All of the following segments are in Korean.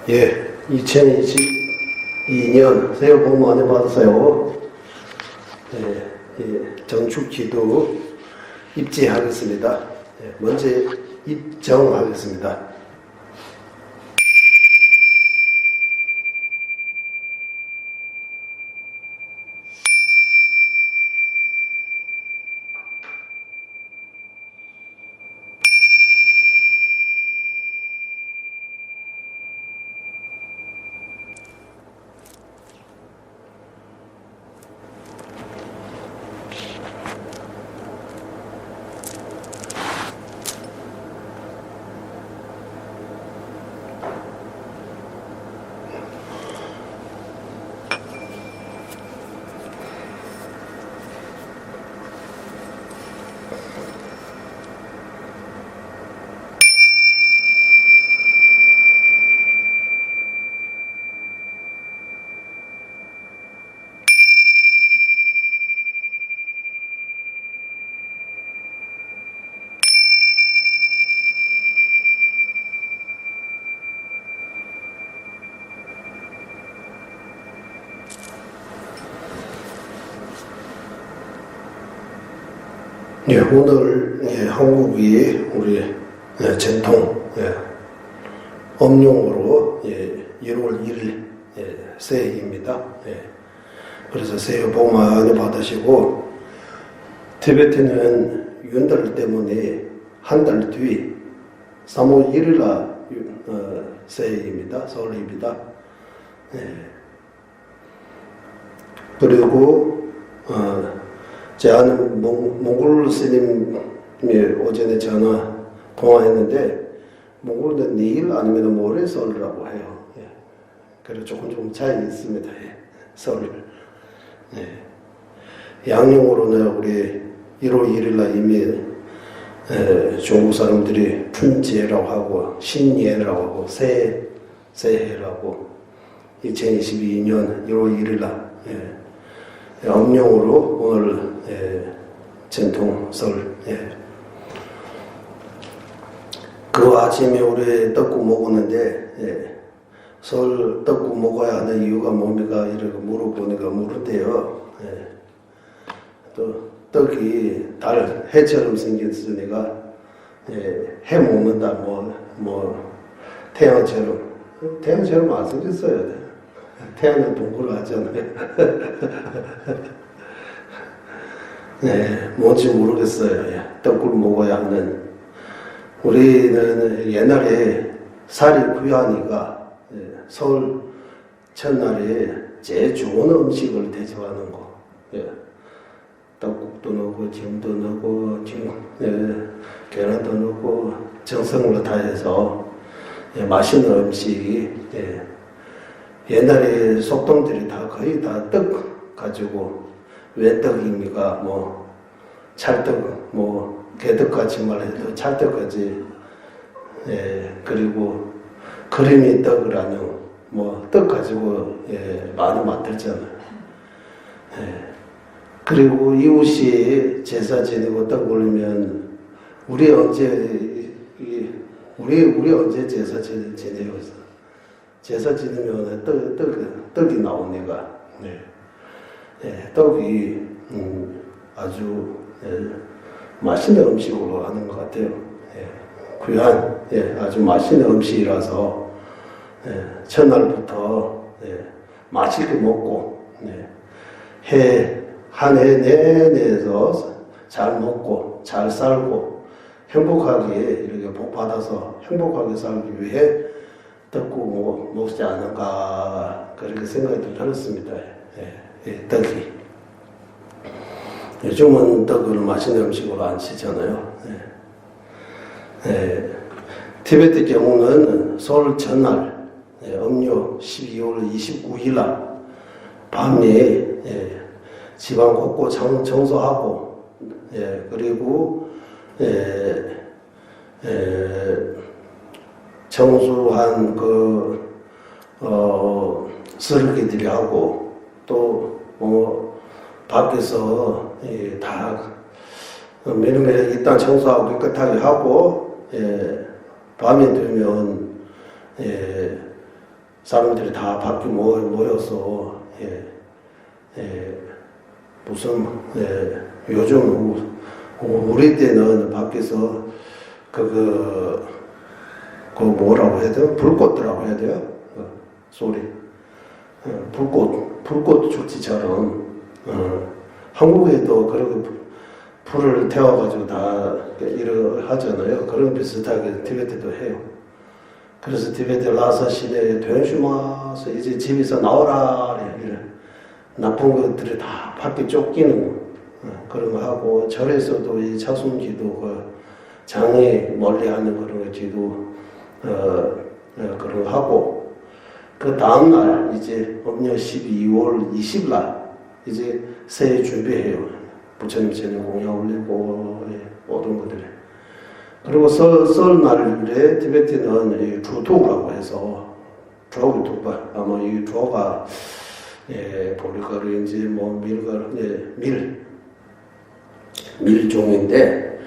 예, 2022년 새해 복 많이 받으세요. 예, 정축기도 입지하겠습니다. 예, 먼저 입정하겠습니다. 예, 오늘 한국이 우리 전통 엄룡으로 1월 1일 새해입니다. 그래서 새해 복 많이 받으시고, 티베트는 윤달 때문에 한 달 뒤 3월 1일 날 새해입니다. 설입니다. 그리고 제 아는 몽골 스님이 오전에 전화 통화했는데, 몽골은 내일 아니면 모레 설이라고 해요. 그래서 조금 차이 있습니다. 설. 양력으로는 우리 1월 1일 날 이미 중국 사람들이 춘제라고 하고 신예라고 하고 새해라고 2022년 1월 1일 날 엄룡으로 오늘 전통설. 그 아침에 우리 떡국 먹었는데 설 떡국 먹어야 하는 이유가 뭡니까? 이렇게 물어보니까 모른대요. 또 떡이 해처럼 생겼으니까 해 먹는다. 뭐 태양처럼 안 생겼어요. 태양은 동그랗잖아요. 뭔지 모르겠어요. 떡국을 먹어야 하는. 우리는 옛날에 살이 귀하니까 설 첫날에 제일 좋은 음식을 대접하는 거. 떡국도 넣고 김도 넣고 계란도 넣고 정성으로 다해서 맛있는 음식이 옛날에 속동들이 거의 다 떡 가지고, 왜 떡입니까? 찰떡, 개떡같이 말해도 찰떡까지, 그리고 그림이 떡을 하는 떡 가지고 많이 만들잖아요. 그리고 이웃이 제사 지내고 떡 올리면 우리 언제 제사 지내요? 제사 지내면 떡이 나오니까 떡이 아주 맛있는 음식으로 하는 것 같아요. 귀한 아주 맛있는 음식이라서 첫날부터 맛있게 먹고 한 해 내내에서 잘 먹고 잘 살고 행복하게 이렇게 복 받아서 행복하게 살기 위해 떡국 먹지 않을까, 그렇게 생각이 들었습니다. 떡이. 요즘은 떡을 맛있는 음식으로 안 쓰잖아요. 티베트 경우는 설 전날, 음력 12월 29일 날 밤에 집안 곳곳 청소하고, 그리고 청소한 쓰레기들이 하고, 또 밖에서 다 매일매일 일단 청소하고 깨끗하게 하고, 밤이 되면 사람들이 다 밖에 모여서 무슨 요즘 우리 때는 밖에서 그 뭐라고 해야 돼요? 불꽃이라고 해야 돼요? 소리. 불꽃 축제처럼 한국에도 그렇게 불을 태워가지고 다 이러 하잖아요. 그런 비슷하게 티베트도 해요. 그래서 티베트 라사 시내에 변슈마서 이제 집에서 나오라 이래. 나쁜 것들이 다 밖에 쫓기는 그런 거 하고, 절에서도 이 차순기도 그 장애 멀리하는 그런 거 기도 그런 거 하고, 그 다음날 이제 음력 12월 20일 이제 새해 준비해요. 부처님 전에 공양 올리고 모든 것들이. 그리고 설날에 티베트는 주토라고 해서 주옥을 tukpa 아마 이 주가 보리가루인지 뭐 밀가루 밀종인데,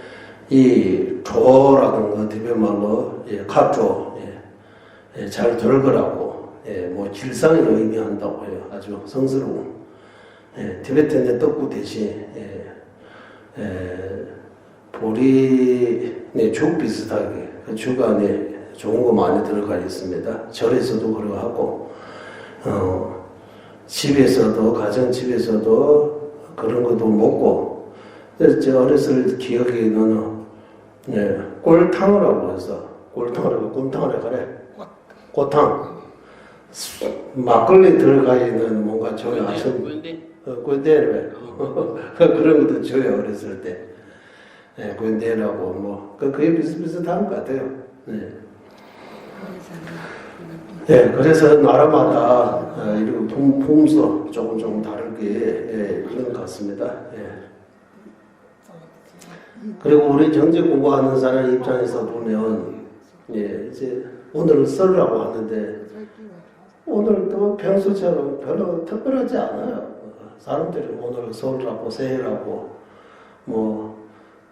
이 조라든가 티베트 말로 카조 잘 될 거라고 뭐 길상을 의미한다고 해요. 아주 성스러운 티베트의 떡국 대신 보리 죽 비슷하게 그 죽 안에 좋은 거 많이 들어가 있습니다. 절에서도 그러고 하고 집에서도 가정집에서도 그런 것도 먹고, 저 어렸을 기억에는 꼴탕이라고 해서 꼴탕이라고 꼼탕을 그래 꼬탕 막걸리 들어가 있는 뭔가 저희 아시는 꼰대를 그런 것도 줘요 어렸을 때. 꼰대라고 뭐 그게 비슷비슷한 것 같아요. 그래서 나라마다 이런 품서 조금 다르게 그런 것 같습니다. 그리고 우리 경제 공부하는 사람 입장에서 보면 이제 오늘 설라고 하는데, 오늘도 평소처럼 별로 특별하지 않아요. 사람들이 오늘 설라고 새해라고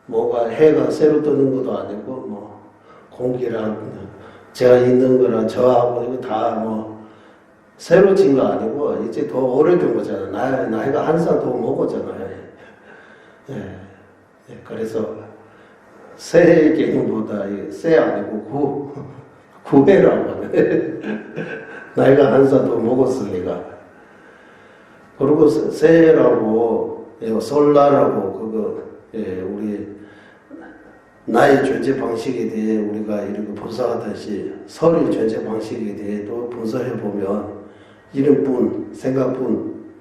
뭐가 해가 새로 뜨는 것도 아니고 뭐 공기랑 제가 있는 거랑 저하고 이거 다 뭐 새로 진 거 아니고 이제 더 오래된 거잖아요. 나이가 한 살 더 먹었잖아요. 그래서 새해 개념보다 새 아니고 구해라고 하네. 나이가 한 살 더 먹었으니까. 그리고 새해라고 설날하고 그거 우리 나의 존재 방식에 대해 우리가 이렇게 분석하듯이 설의 존재 방식에 대해도 분석해 보면 이름뿐 생각뿐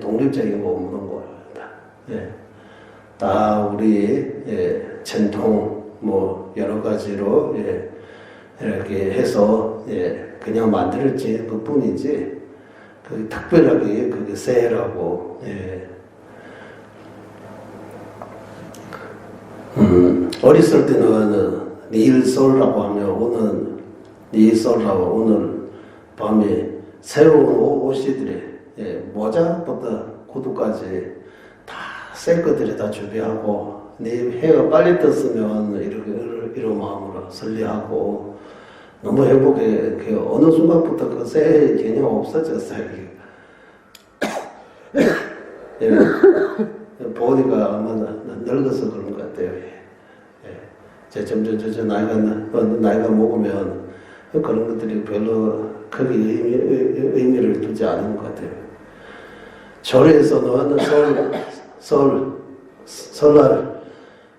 독립적인 거 없는 거입니다. 다 우리 전통 뭐 여러 가지로 이렇게 해서 그냥 만들어진 것 뿐이지 그 특별하게 그게 새해라고 어렸을 때는 니일설라고 하면 오늘 니일설라고 오늘 밤에 새로운 옷이들이 모자부터 구두까지 다 새 것들이 다 준비하고, 내 해가 빨리 떴으면 이런 마음으로 설레하고 너무 행복해. 어느 순간부터 그 새해 개념 없어졌어요. 보니까 아마 늙어서 그런 것 같아요. 점점 나이가 먹으면 그런 것들이 별로 크게 의미를 두지 않은 것 같아요. 절에서는 설날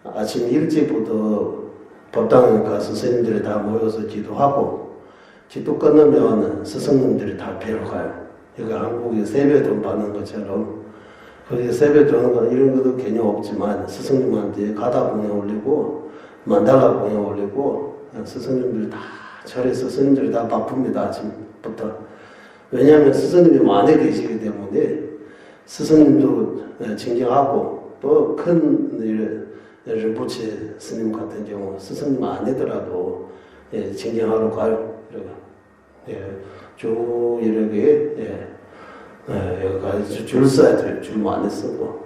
아침 일찍부터 법당에 가서 스님들이 다 모여서 기도하고, 기도 끝나면 스승님들이 다 뵈러 가요. 여기가 한국에 세배돈 받는 것처럼, 거기 세배돈 이런 것도 개념 없지만 스승님한테 가다 공양 올리고 만다가 공양 올리고 스승님들이 다 절에서 스승님들이 다 바쁩니다. 아침부터. 왜냐하면 스승님이 많이 계시기 때문에 스승님도 징징하고, 또 큰 rinpoche 스님 같은 경우 스승님 아니더라도 징징하러 가요. 쭉 이렇게 여기까지 줄 써야 될 줄 많이 쓰고.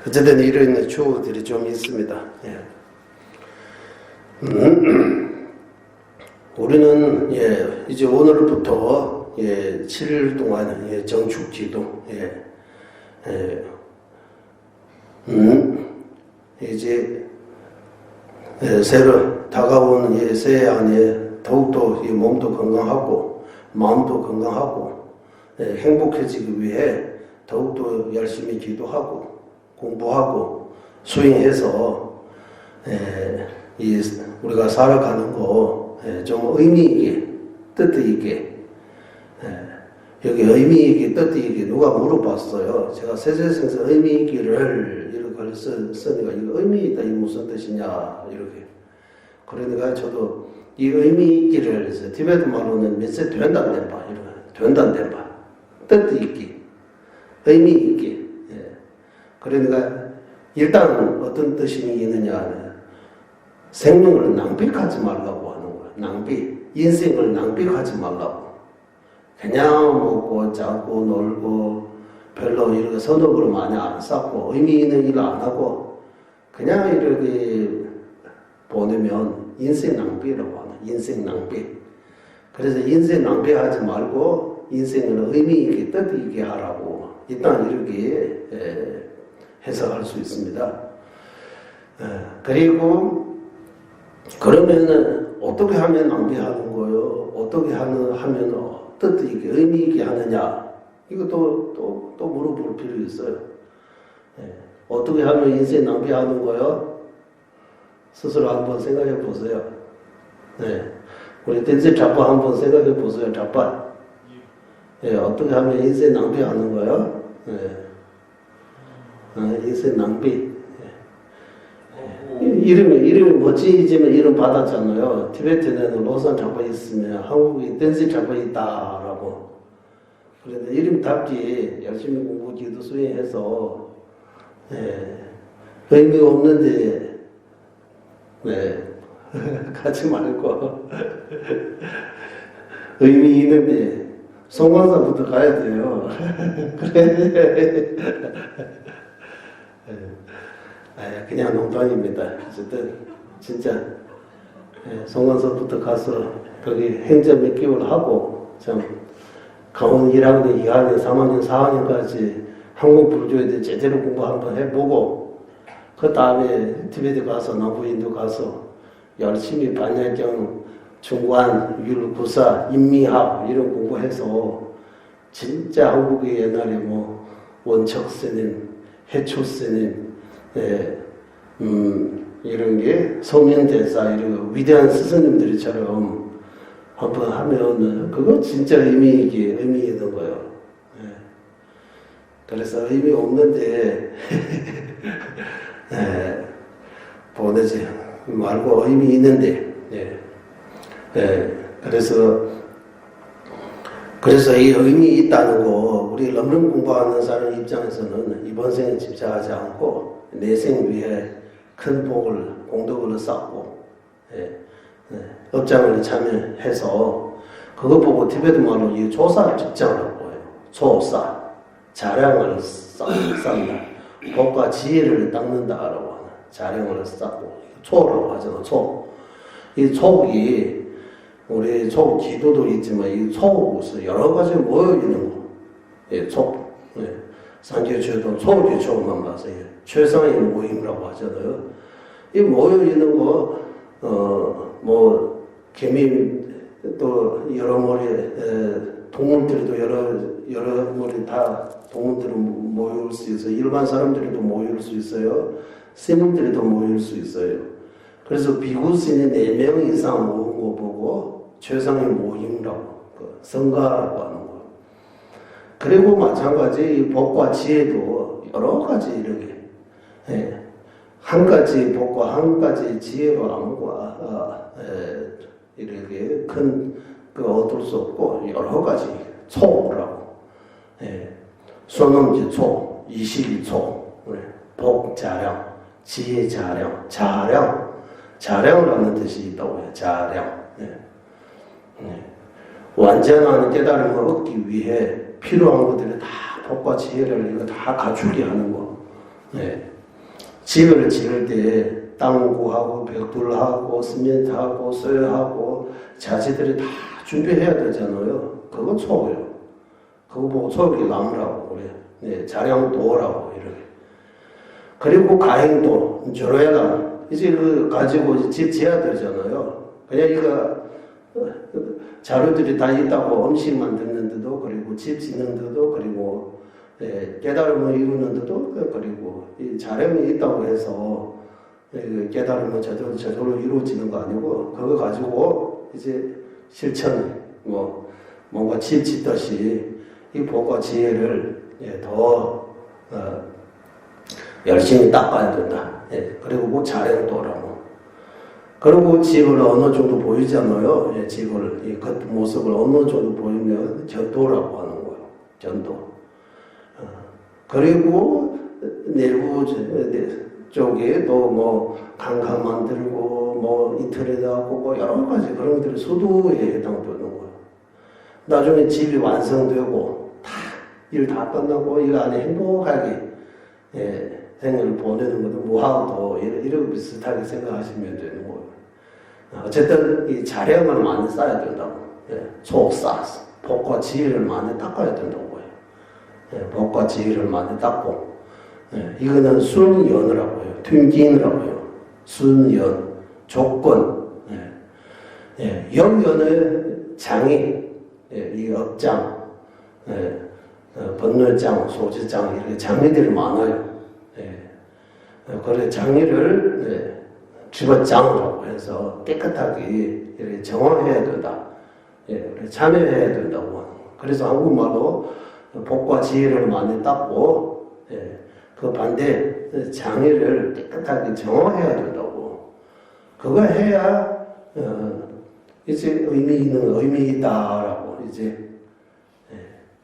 어쨌든 이런 추억들이 좀 있습니다. 우리는 이제 오늘부터 7일 동안 정축 기도 이제 새로 다가오는 새해 안에 더욱더 이 몸도 건강하고 마음도 건강하고 행복해지기 위해 더욱더 열심히 기도하고 공부하고 수행해서 우리가 살아가는 거 좀 의미 있게 뜻 있게 여기 의미 있게 뜻 있게 누가 물어봤어요. 제가 세세생서 의미 있기를 이렇게 쓰니까 이거 의미 있다 이 무슨 뜻이냐 이렇게. 그러니까 저도 이 의미 있기를 티베트 말로는 몇세 된다는 바 이렇게 된다는 바 뜻 있게 의미 있게. 그러니까 일단 어떤 뜻이 있느냐 생명을 낭비하지 말라고 하는 거야. 낭비 인생을 낭비하지 말라고. 그냥 먹고 자고 놀고 별로 이렇게 선업으로 많이 안 쌓고 의미 있는 일 안 하고 그냥 이렇게 보내면 인생 낭비라고 하나. 인생 낭비. 그래서 인생 낭비하지 말고 인생을 의미 있게 뜻 있게 하라고 일단 이렇게 해석할 수 있습니다. 그리고 그러면은 어떻게 하면 낭비하는 거요? 어떻게 하면 뜻 있게 의미 있게 하느냐? 이것도 또 물어볼 필요 있어요. 어떻게 하면 인생 낭비하는 거요? 스스로 한번 생각해 보세요. 우리 댄스 잡바 한번 생각해 보세요. 잡바. 어떻게 하면 인생 낭비하는 거요? 인생 낭비. 이름이 멋지지만 이름 받았잖아요. 티베트는 로산 잡바 있으면 한국에 댄스 잡바 있다라고. 그런데 이름답게 열심히 공부 기도 수행해서 의미 없는데 가지 말고 의미 있는데 송광사부터 가야 돼요. 그래. 그냥 농담입니다. 어쨌든 진짜 송광사부터 가서 거기 행정 몇 개월 하고 참 강원 1학년, 2학년, 3학년, 4학년까지 한국 불교에 제대로 공부 한번 해보고 그 다음에 티베트 가서 남부인도 가서 열심히 반야경, 중관, 율구사, 인미학 이런 공부해서 진짜 한국의 옛날에 뭐 원척스님, 해초스님 이런 게 성현대사 이런 위대한 스승님들처럼 한번 하면 그거 진짜 의미 있는 거예요. 그래서 의미 없는데 보내지 말고 의미 있는데 그래서 이 의미 있다는 거 우리 럼름 공부하는 사람 입장에서는 이번 생에 집착하지 않고 내생 위에 큰 복을 공덕을 쌓고 업장을 참여해서 그거 보고 티베트 말로 이 조사 직장이라고 해요. 조사 자량을 쌓는다. 복과 지혜를 닦는다라고 하는 자량을 쌓고 초라고 하잖아. 이 촉이 우리 촉 기도도 있지만 이 촉에서 여러 가지 모여 있는 거. 촉. 상계초도 촉이 촉만 봐서 최상의 모임이라고 하잖아요. 이 모여 있는 거 뭐 개미 또 여러 머리 동물들도 여러 머리 다 동물들은 모일 수 있어요. 일반 사람들도 모일 수 있어요. 스님들도 모일 수 있어요. 그래서 비구스님 4명 이상 모은 거 보고 최상의 모임이라고 성가라고 하는 거. 그리고 마찬가지 복과 지혜도 여러 가지 이렇게 한 가지 복과 한 가지 지혜로 아무가 이렇게 큰 얻을 수 없고 여러 가지 초라고 소놈지초, 이시기초, 복자량, 지혜자량, 자량을 하는 뜻이 있다고 해요. 자량. 완전한 깨달음을 얻기 위해 필요한 것들을 다 복과 지혜를 이거 다 갖추게 하는 거. 집을 지을 때 땅 구하고 벽돌하고 시멘트하고 쇠하고 자재들이 다 준비해야 되잖아요. 그거 초예요. 그거 보고 초기 나무라고 그래요. 네, 자량도라고 이렇게. 그리고 가행도, 조례가 이제 그 가지고 이제 집 지어야 되잖아요. 그냥 이거 자료들이 다 있다고 음식 만드는데도 그리고 집 짓는데도 그리고 깨달음을 이루는데도 그리고 이 자량이 있다고 해서 깨달음은 저절로 이루어지는 거 아니고 그거 가지고 이제 실천 뭔가 집 짓듯이 이 복과 지혜를 더 열심히 닦아야 된다. 그리고 뭐 자량도라고. 그리고 집을 어느 정도 보이잖아요. 집을 이 겉 모습을 어느 정도 보이면 전도라고 하는 거예요. 전도. 그리고 내부 쪽에 또 뭐 강강 만들고 뭐 이틀에 하고 뭐 여러 가지 그런 것들이 수도에 해당되는 거예요. 나중에 집이 완성되고 일 다 끝나고 이 안에 행복하게 생을 보내는 것도 무하고 이런 비슷하게 생각하시면 되는 거예요. 어쨌든 이 자량을 많이 쌓아야 된다고. 속사, 복과 지혜를 많이 닦아야 된다고 해요. 복과 지혜를 많이 닦고. 이거는 순연이라고 해요. 튠긴이라고 해요. 순연, 조건. 영연의 장이, 이 업장, 번뇌장, 소지장, 이렇게 장애들이 많아요. 그래, 장애를 집어장이라고 해서 깨끗하게 이렇게 정화해야 된다. 참여해야 된다고. 그래서 한국말로 복과 지혜를 많이 닦고, 그 반대 장애를 깨끗하게 정화해야 된다고. 그거 해야 이제 의미 있다라고 이제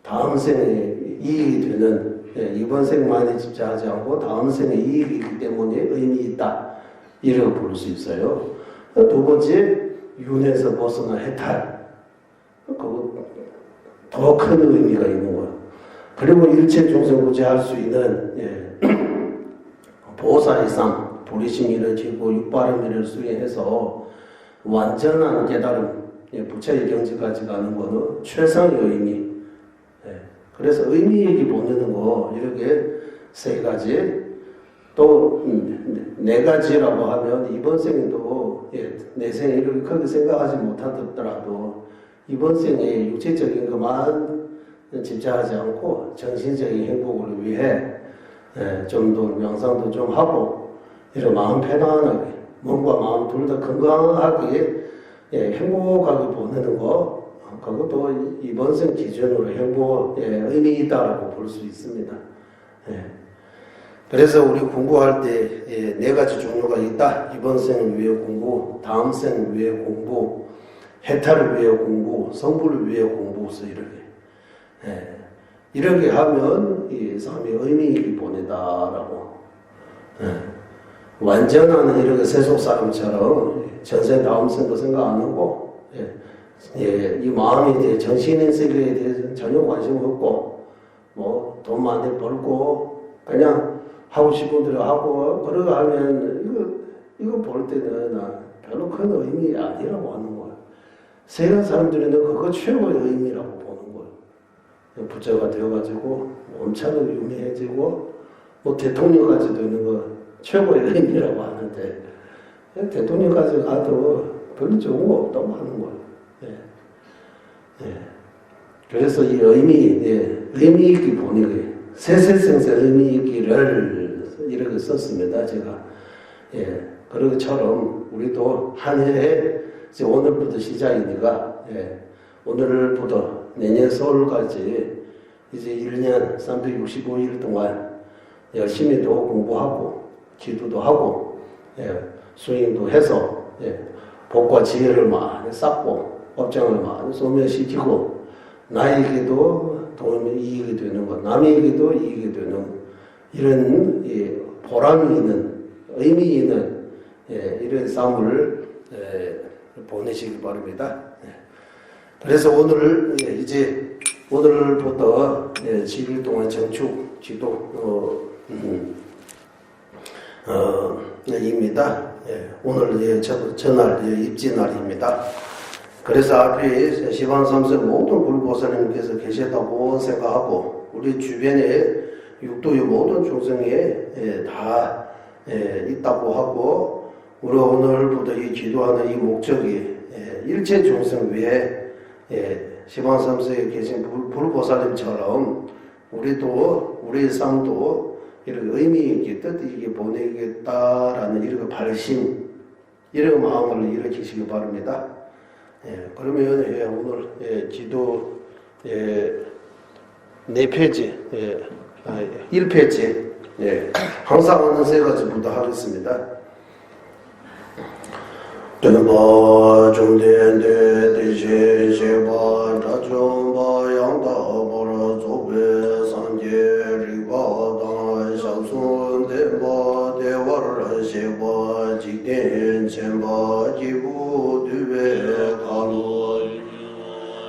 다음 생에 이익이 되는 이번 생만에 집착하지 않고 다음 생에 이익이 있기 때문에 의미 있다 이렇게 볼 수 있어요. 두 번째 윤에서 벗어나 해탈. 그거 더 큰 의미가 있는 거예요. 그리고 일체众生 구제할 수 있는 보살의 삶, 보리심 이루어지고 육바람일을 수행해서 완전한 깨달음, 부처의 경지까지 가는 거는 최상의 의미. 그래서 의미얘기 보내는 거 이렇게 세 가지 또 네 가지라고 하면 이번 생에도 내 생에 이렇게 크게 생각하지 못하더라도 이번 생에 육체적인 것만 집착하지 않고 정신적인 행복을 위해 좀 더 명상도 좀 하고 이런 마음 편안하게 몸과 마음 둘 다 건강하게 행복하게 보내는 거 그것도 이번 생 기준으로 의미 있다라고 볼 수 있습니다. 그래서 우리 공부할 때 네 가지 종류가 있다. 이번 생을 위해 공부, 다음 생을 위해 공부, 해탈을 위해 공부, 성불을 위해 공부서 이렇게 하면 이 삶이 의미 있게 보내다라고. 완전한 이렇게 세속 사람처럼 전생 다음 생도 생각 안 하고 이 마음에 대해 정신의 세계에 대해서 전혀 관심 없고 뭐 돈 많이 벌고 그냥 하고 싶은 대로 하고 그러고 하면 이거 볼 때는 별로 큰 의미 아니라고 하는 거예요. 세상 사람들은 그거 최고의 의미라고 보는 거예요. 부자가 되어가지고 엄청나게 유명해지고 뭐 대통령까지 되는 거 최고의 의미라고 하는데 대통령까지 가도 별로 좋은 거 없다고 하는 거예요. 그래서 이 의미 있게 보내기 세세생세 의미 있기를 이렇게 썼습니다. 제가 그런 것처럼 우리도 한 해에 이제 오늘부터 시작이니까 오늘부터 내년 서울까지 이제 1년 365일 동안 열심히 또 공부하고 기도도 하고 수행도 해서 복과 지혜를 많이 쌓고 업장을 많이 소멸시키고 나에게도 도움이 이익이 되는 것, 남에게도 이익이 되는 이런 보람이 있는 의미 있는 이런 삶을 보내시기 바랍니다. 그래서 오늘 이제 오늘부터 7일 동안 정축 지도 입니다. 오늘 전날 입지 날입니다. 그래서 앞에 시방 3세 모든 불보살님께서 계셨다고 생각하고 우리 주변에 육도의 모든 중생에 다 있다고 하고 우리 오늘부터 이 기도하는 이 목적이 일체 중생 위에 시방 3세에 계신 불보살님처럼 우리도 우리의 삶도 이렇게 의미 있게 뜻 있게 보내겠다라는 이런 발심 이런 마음을 일으키시기 바랍니다. 그러면 오늘 기도 4페이지 1페이지 항상 하는 세 가지부터 하겠습니다. 전바 중대대 대신 세바 자중바 양다 보라 조배 상제 리바다 샤순 대바 대월 세바 직된 쳔바 지부 두베 가노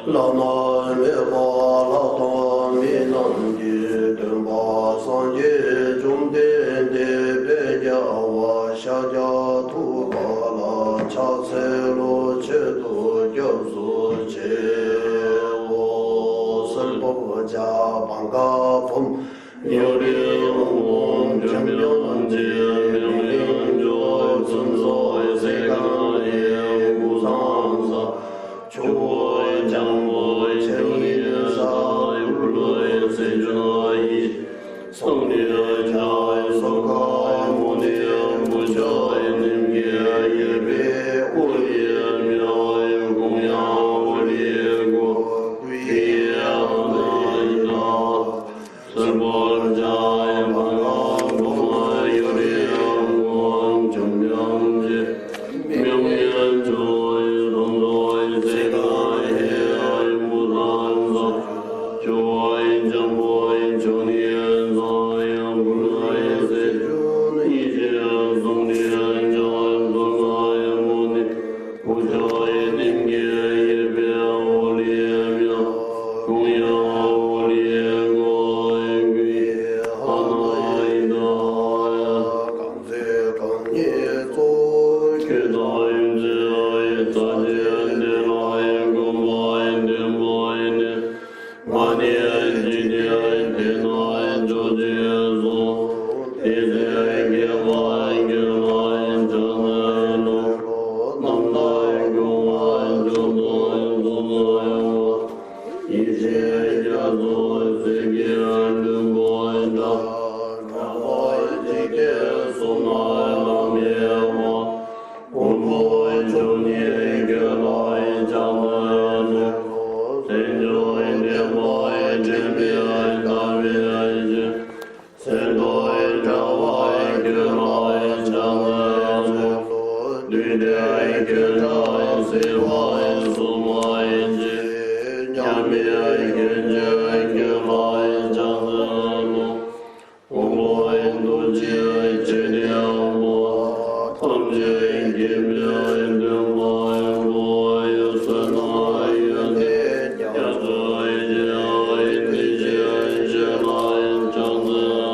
라나 메바 라다 미난지 등바 상제 중대대 배자와 샤자 투바라 차세로 제도 교수 제오 설보자 반가봄 요리용 정명지 명령조 순소의 세간의 무상사 조의 장보의 제의사 불로의 세조의 성리의 자의 성가 모니의 무저의 능계 예배 우리의 미로의 공양 우리의 구귀의 하나이다 설벌자의 방광공의 요리의 정명지 명령조의 성도의 세가의 무상사 조의 정보의 정의의 사의 불로의 세존 이제 성리의 전 성가의 문이 구조의 능계 예배 우리의 명 공양 우리의 고의 귀 하나이다 강세 강예소 교다임제의 자제대라의 공바의 대모의 만의 지대의 대나의 조지에서 대대의 개화의 개화의 전하로 남다의 교화의 조도의 소나의 이제 자도 세계의 능보의 나와의 지대 소나의 남예와 공보의 존의의 결화의 장하의 세조의 대모의 재미의 다위의 세도의 자와의 결화의 장하의 뉘대의 결자의 세화의 수마의 냐미의 견제의 결화의 장하의 공보의 노지의 제대하고 탐지의 기묘의 등마의 고의 선하의 야수의 제하의 니지의 제라의 장하의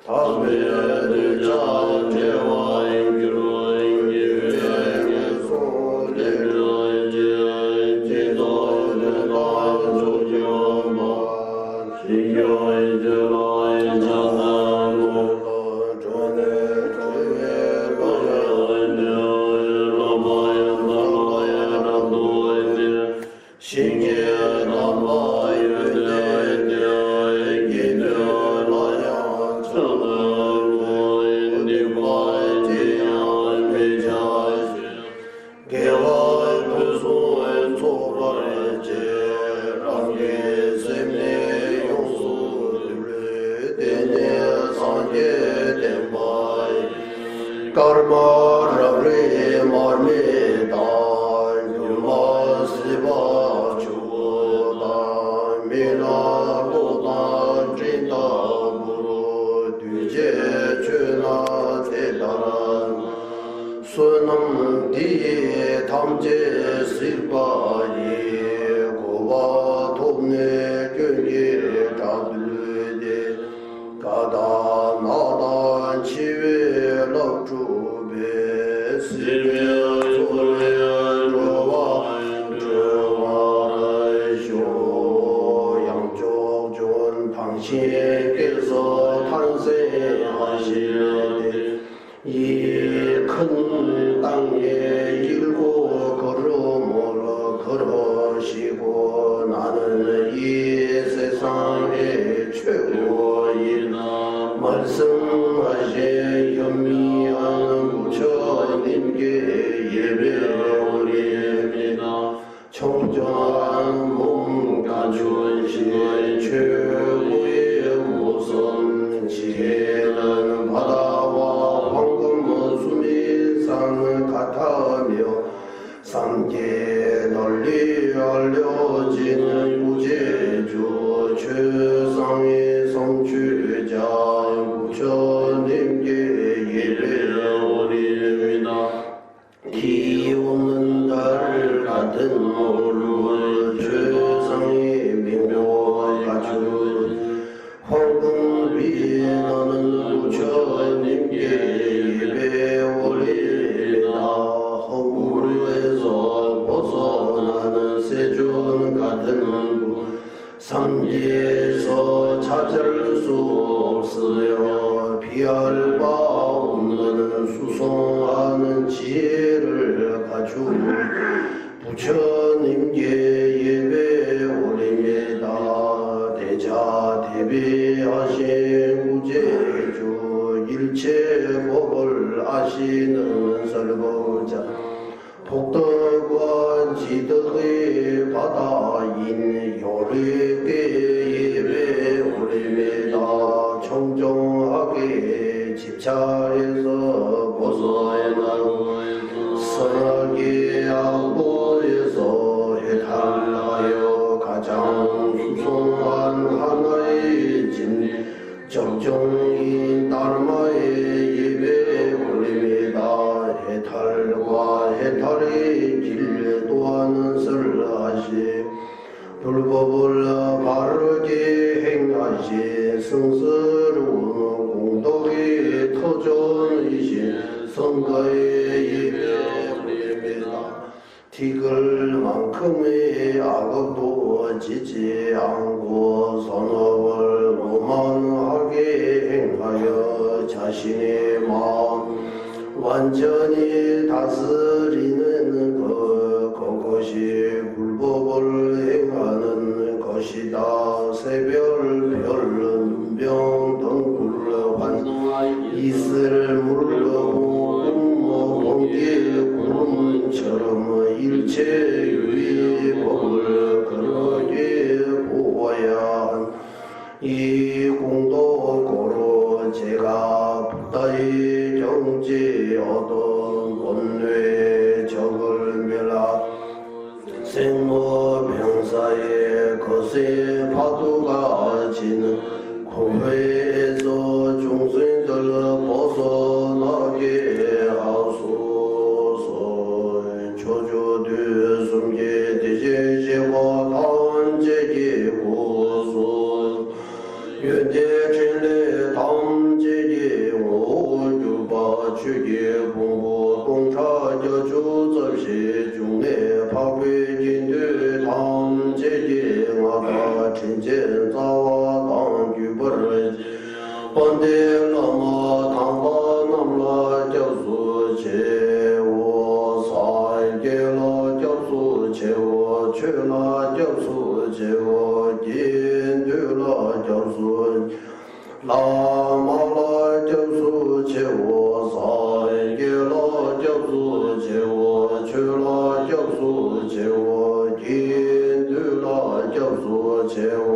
담배의 들자의 제와의 기로의 기회의 소대의 지혜의 지도의 대나의 조지원만 시교의 제라의 장하의 전의 조의 로의 내의 라마의 나라의 라도의 신기의 남바의 내의 내의 기대라야 천의 니바의 지하의 미자의 개화의 부수의 소발의 제랑의 샘의 용수들의 대내 상계 대마의 까르마라의 마르메다 유마시바 주다 미나도다 진다무로 뒤제 죄나 대단한 수능디에 탐제 실바니 고바 돕네 경계 자들에 가다 나다 치외 럭주베 시외 소외 로와 하시되 이 큰 땅에 일고 걸음을 걸으시고 나는 이 세상의 최고이나 말씀하신 현미한 부처님께 예배드립니다. 청정한 몸 가주신 최고의 모성 지혜는 바다와 황금 수미산 같으며 삼계 널리 알려지는 구제주 최상의 성취자 부처님께 예배드립니다. 기없는 달 같은 물을 최상의 명료와 가준 황금비 너는 부처님께 예배드립니다. 허물에서 벗어나는 세존 같은 삼계에서 찾을 수 없으며 비할 바 없는 수송하는 지혜를 가지고 부처님께 예배드립니다. 대자 대비하신 구제주 일체 법을 아시는 설거자 복덕과 지덕의 바다인 요리께 예배드립니다. 청정하게 집차에서 벗어나고 선하게 악보에서 해탈하여 가장 수송한 하나의 진 적정인 달마의 예배드립니다. 해탈과 해탈의 길 또한 설하시 불법을 바르게 행하시 성스러운 공덕의 터전이신 성가의 예배드립니다. 티글만큼의 악업도 지지 않고 선업을 오만하게 행하여 자신의 마음 완전히 다스리는 그것이 불법을 행하는 것이다. 새별 눈병 등굴 이슬 물러고 공기 구름처럼 일체 유의법을 그러게 보아야 한 이 공덕고로 제가 부다의 경지 얻은 본뇌 적을 멸하 생모병사의 거세 파도가 지는 공회에서 중생들 벗어나게 하소서. 조조대 숨게 대제제와 단제기 고소 연대진례 담제기 오주바 주기 공부 동차저 주접시 중내 파괴진대 담제기 와가 진전자와 당규벌 번대라마 당바남라 접수 제오 살게라 접수 제오 최라 접수 제오 진주라 접수 라마라 접수 제오 살게라 접수 제오 최라 접수 제오 진주라 접수 제오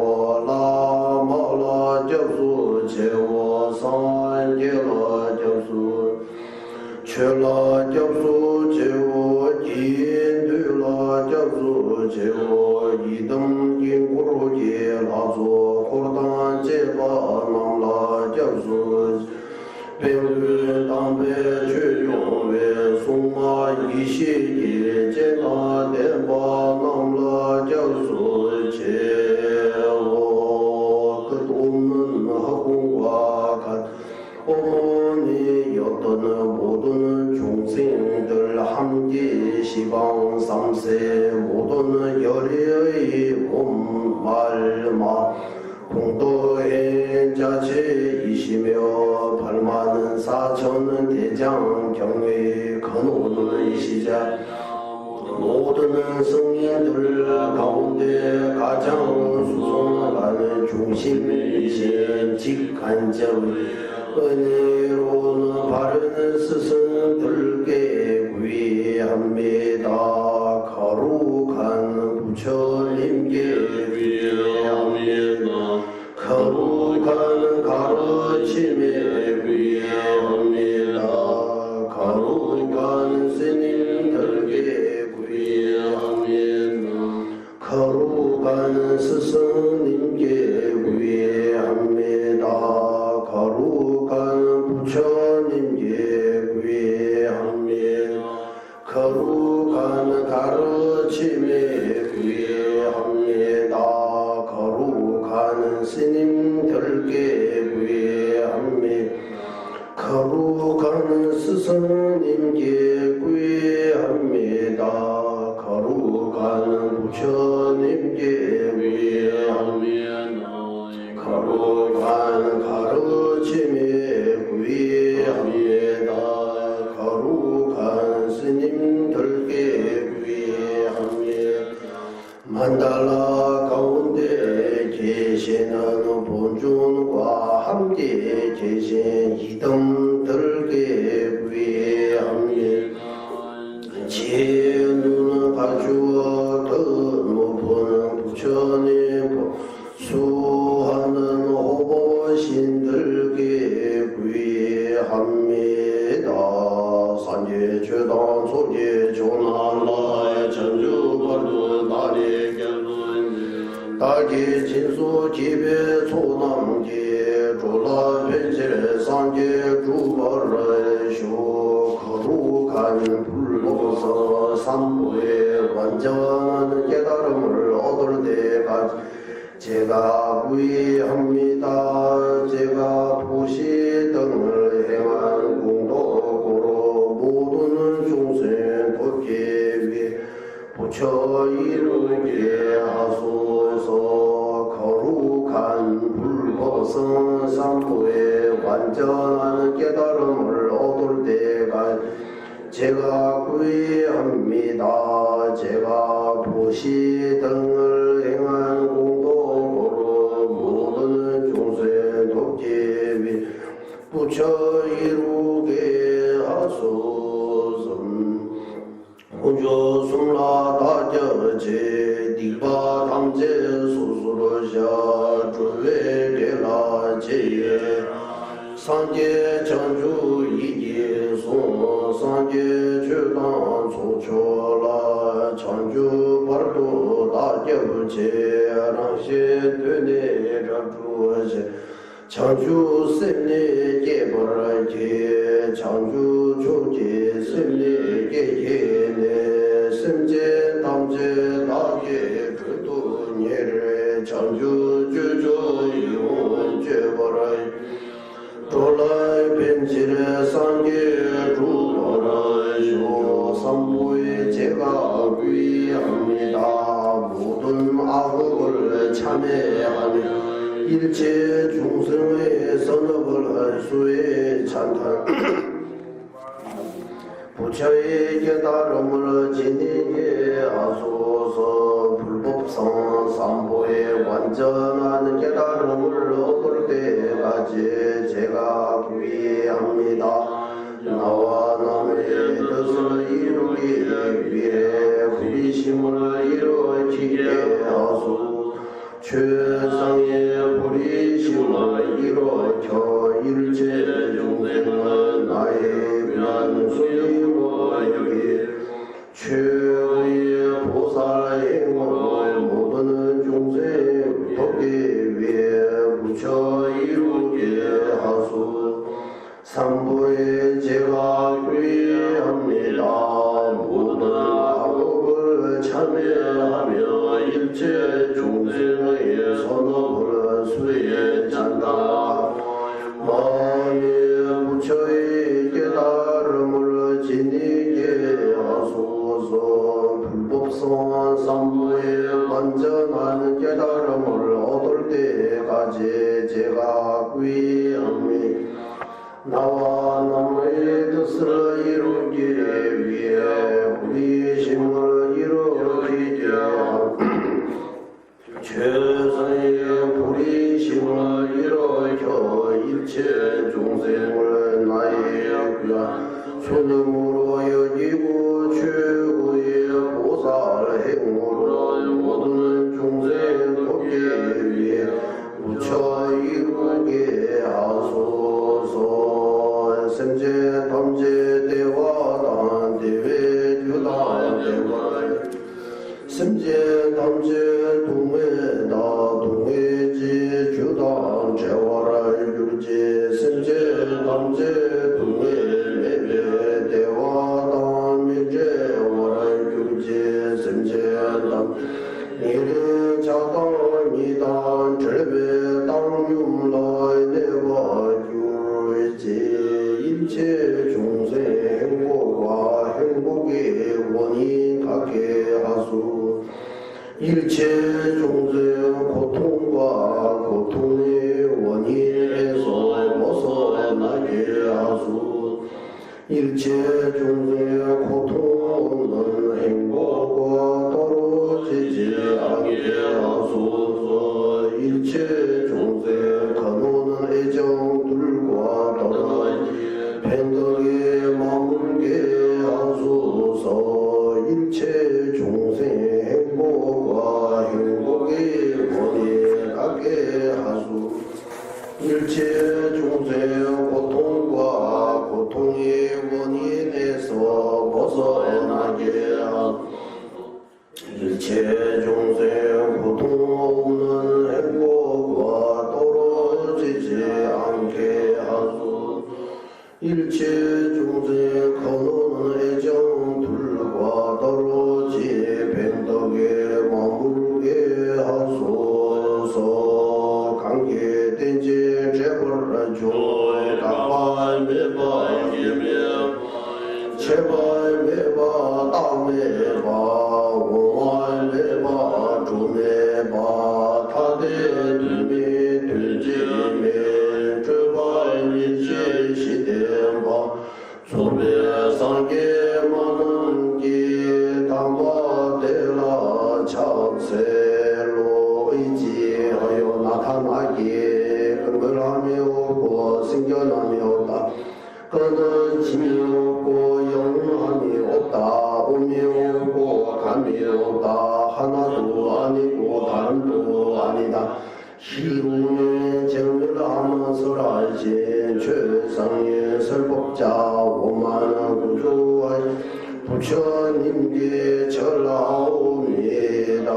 라마라 접수 제오 산계라 접수 최라 접수 제오 진두라 접수 제오 이등긴구르기 라소 고르당 제바 남라 접수 배우 담배 최종외 송마 이시기 제나 대바 남라 접수 제오 끝없는 학원과 같 어머니 어떤 모든 중생들 함께 시방 삼세 모든 열의의 몸말마 공도의 자체이시며 발만 사천은 대장 경외 근호는 시작 모든 성인들 가운데 가장 수송하는 중심이신 직간접 은혜로는 바른 스승들께 구의합니다. 거룩한 부처님께 구의합니다. 거룩한 가르침에 구의합니다. 거룩한 스님들께 구의합니다. 거룩한 스승님께 구의합니다. 거룩한 부처님께 구의합니다. 거룩한 가르침에 구의합니다. 거룩한 스님들께 구의합니다. 거룩한 스승님께 구의합니다. 거룩한 부처님께 구의합니다. 거룩한 가르침에 구의합니다. 거룩한 스님들께 구의합니다. 만달라 가운데 계시는 본尊과 함께 계신 이등들께 구의합니다. 제 눈을 가주어 더 높은 부처님 수하는 호보신들께 구의합니다. 산제 최단 소제 조나라 전주발도 나리 결론 다기 진수 집에 소남제 졸라 벤제 산제 주벌을 쇼 거룩한 불보서 삼보의 완전한 깨달음을 얻을 때까지 제가 구의합니다. 제가 보시 등을 행한 공덕으로 모든 중생 돕기 위해 부처 이루게 하소서. 거룩한 불보성 삼보의 완전한 깨달음을 얻을 때까지 제가 구의합니다. 제가 보시 등을 행한 공덕으로 모든 중생 돕기 위해 부처 이루게 하소서. 혼조 숨라 다저제 니바 당제 소수로샤 주외레라 제예 산계 전주 이계송 산계 주당 소초라 전주 발도 다겨제 랑시 되네라 주제 전주 셈네 계벌게 전주 조제 셈네 계예네 셈제 남제 나게 그도 예를 전주 주조 이혼 제벌 돌라이 벤치레 상계 주벌쇼 삼보에 제가 구의합니다. 모든 악업을 참회하며 일체 중생의 선업을 할 수에 찬탄 부처의 깨달음을 지니게 하소서. 불법성 삼보의 완전한 깨달음을 얻을 때까지 제가 구의합니다. 나와 남의 뜻을 이루기 위해 구비심을 일으키게 하소서. 최상의 불의심을 일으켜 일체 중생은 나의 변수이고 여기 최후의 보살행을 모든 중생 돕기 위해 부처 이루게 하소. 삼부에 제가 구의합니다. 모든 악업을 참회하며 일체 중생의 선업을 수에 찬다. 만일 부처의 깨달음을 지니게 하소서. 불법성 삼부의 완전한 깨달음을 얻을 때까지 제가 구의합니다. 나와 남의 뜻을 이루기 위해 우리 힘을 이루기게 최선의 부리심을 일으켜 일체众生을 나의 귀한 손님으로 여기고 최고의 보살 행으로 모든众生돕기 위해 부처 이루게 하소서. 생제 탐제 대화단 대회 규단 대화 생제 탐제 동해다 동해지 규단 재화를 유지 생제 탐제 동해 매매 대화단 매재화를 유지 생제 탐 이르 자당 이단 절배 당윤라이 내와 유지 일체 중생 행복과 행복의 원인 갖게 하소. 일체 중생 고통과 고통의 원인에서 벗어나게 하소. 일체 중생의 고통 없는 행복과 떨어지지 않게 하소서. 일체 중생 간호는 애정들과 떨어지 팬덕에 머물게 하소서. 일체 중생 행복과 행복의 원인 갖게 하소. 일체 중생 고통과 고통의 원인에서 벗어나게 하소. 일체 중생 고통 없는 행복과 떨어지지 않게 하소. 일체 중생 거노는 애정들과 떨어지 밴덕에 머물게 하소서. 관계된지 제벌라줘 가발 매바 예매 제발 매바 땅매바 오만 매바 조매바 타대 두매 들지매 제발 일체 시대바 소매 상계 많은 기 담바대라 착세로 의지하여 나타나기에 근거함이 없고 생겨남이 없다. 끊어짐이 없고 영함이 없다. 오미 없고 감이 없다. 하나도 아니고 다름도 아니다. 희롱의 정멸하면서 알지 최상의 설법자 오만한 구조와 부처님께 절하옵니다.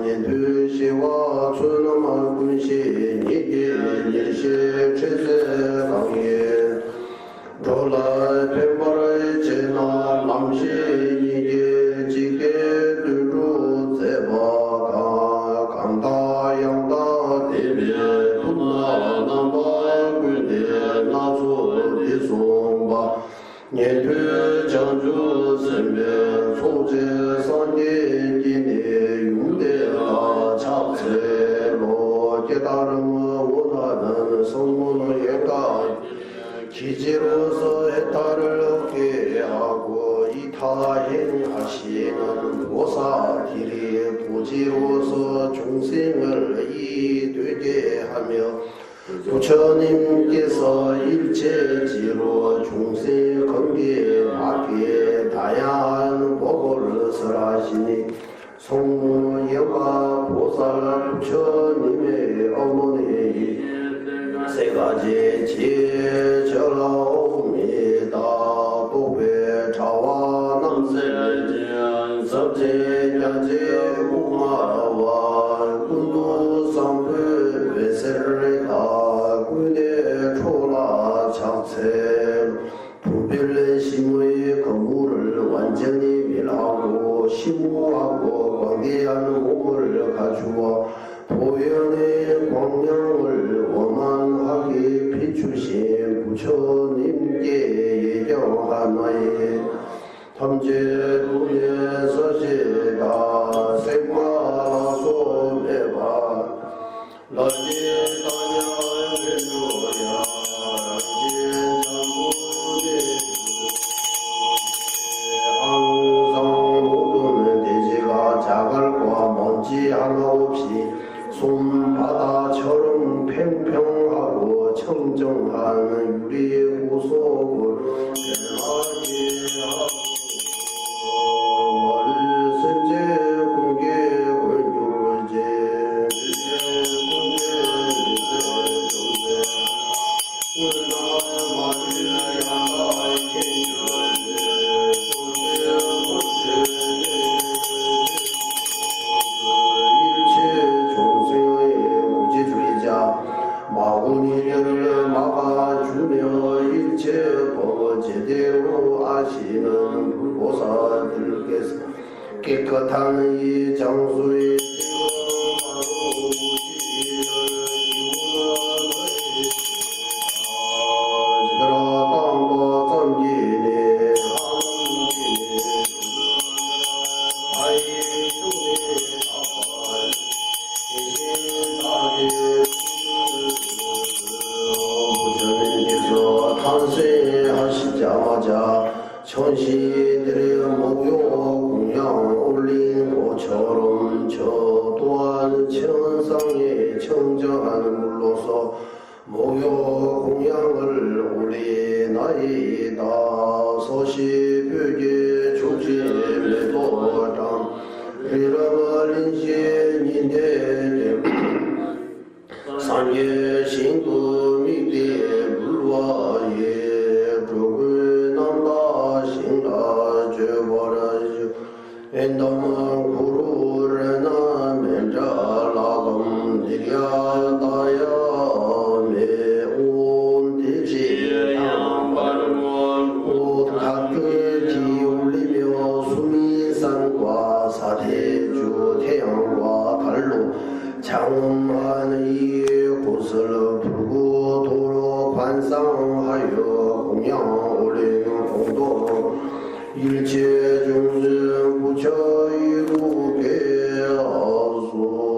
예두시와 춘엄한 군신 이게 일시 최세강에 돌아 백발의 제나 남신이게 지게 들루 세바가 강다 양다 대비 분나 남바 군대 나소 리송바 예퇴 장주 선배 소재 선계 기내 융대가 잡세로 깨달음을 원하는 성문의 예가 기지로서 해탈을 얻게 하고 이타행하시는 보살들이 부지로서 중생을 이되게 하며 부처님께서 일체지로 중생 건기에 맞게 다양한 복을 설하시니 송무여가 보살 부처님의 어머니 세 가지 지혜 절하옵니다. 도배 차와 남세전 섭제 야제 공화와 군도 상부 외세르다 군대 초라 착세 부별의 심의 건물을 완전히 밀하고 심우하고 광대한 몸을 갖추어 보현의 광명을 원만하게 비추신 부처님께 예경하나이 탐제도에 서시다 생마소매바 라지다냐 왼조야 라지장고 제대로 아시는 불보살들께서 깨끗한 이 장소에 탄생하시자마자 천시들의 목욕 공양 올린 것처럼 저 또한 천상에 청정한 물로서 목욕 공양을 올리나이다. 서시벽에 조짐에도 장 잃어버린 신인데 산예 신금이대 불화에 불근남다 신가 죄버라주 엔담은 구루레나 멘자라금 니랴다야 메온 대지 옷 각을 기울이며 수미산과 사대주 태양과 달로 장엄한 이 곳을 불구 도로 관상하여 공양 올리는 공도 일체 중생 부처 이루게 하소서.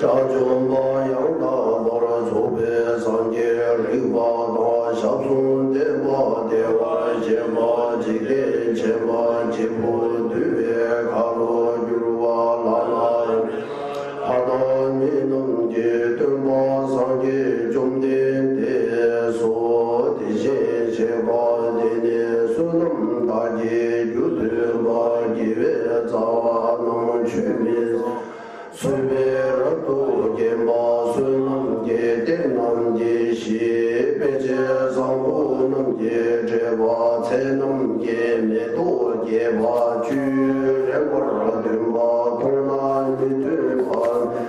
자존바 양다 노라 조배 산계 리바다 샤순 대바 대와 제마 지게 제마 지부 뒤에 가로 유와 라라 하다니는 제들마 산계 좀된 대소 대제 제바 대네 수놈 다지 유들마 기회 자와는 취미 수배라도 개마 수능계 대남계 시배제 상부능계 제바 체능계 매도계 마 주례거라 된바 동남이 되반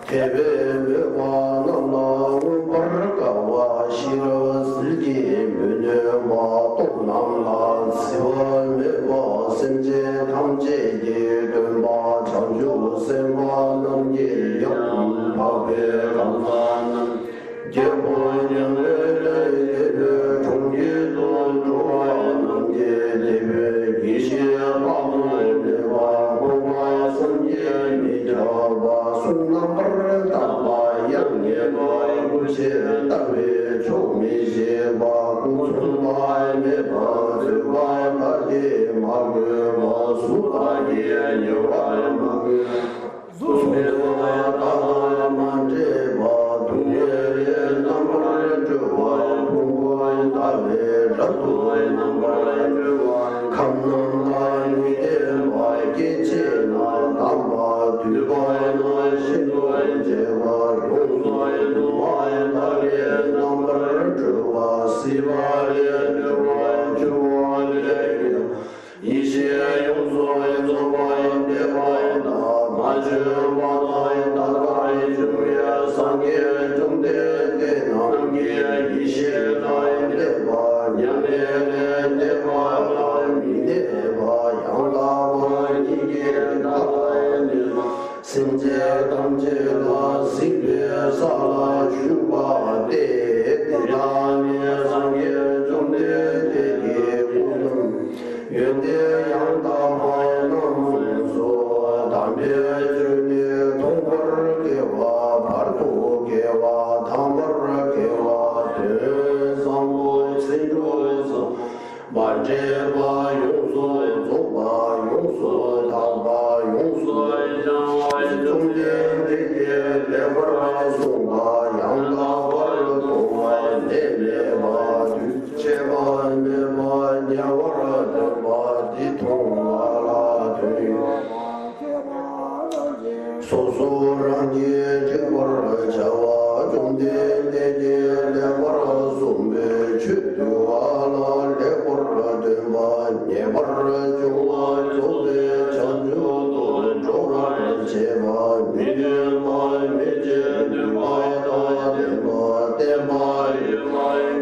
개배매와 남나운 버가와 싫어슬기 문여마 동남난 시원매와 sem제 탐제계 된바 장주 sem바 능계 영파배 감사는 개보령을 종기도 좋아하는 게 이시방을 내와 고마 선제 미자와 순남을 따와 양예와 구세 따위 조미시와 구순와 내와 제와 나게 마그와 수다게 여와 마그 수메와 따만 제와 두예의 남을 주와 풍부의 따위 라도의 남을 주와 감능한 위대와 기체나 남과 뒤바의 신도의 제와 용서의 누와의 따위의 남을 주와 시바의 주와 주와의 이시의 용서의 조바의 대바의 나 마주마다의 나가의 주의 상계의 정대의 남기의 이시의 나의 대바 양의 대바 나의 대바 양가와 이게 나의 생제 감제가 시배 살아 주바 대대람의 상계 정대의 구름 연대 양담하는 소 담배주니 동벌개와 발도개와 담벌개와 대상무 세조에서 만제와 용서 조바 용서 담바 용서 장와의 정대대계 내벌와 송과 양가와 도와 내매와 주체와 내와 냐와라 대와 디통와라 되 소소랑이 제벌 자와 정대대계 내벌 송배 주두와라 내벌 대와 내벌 중와 조배 전주도 조라 제와 미르마 미제 대와다 대와 대마이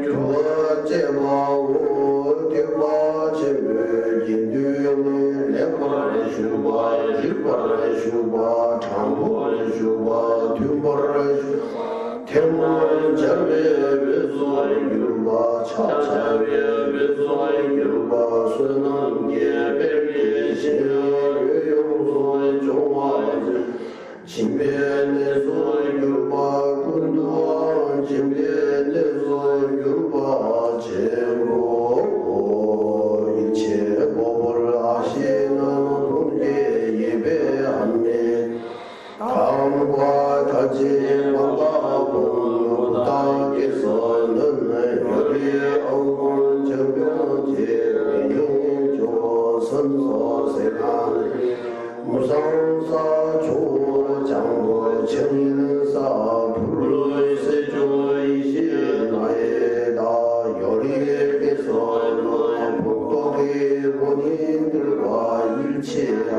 주와 제와 대와 제배 인두는 내벌 슈바 일벌 슈바 장벌 슈바 듀벌 태물 자베 베소이 유바 차차베 베소이 유바 순능게 베리시 용소의 종화지 진변의 소유바 군도와 진변의 소유바 제모 일체 법을 하시는 분께 예배합니다. 다음과 같이 만나본 땅에서는 열의 억울 정병제 영조 선서세간 무상사 조장부 청인사 불의세조 이시나에다 열의께서는 복덕의 본인들과 일치하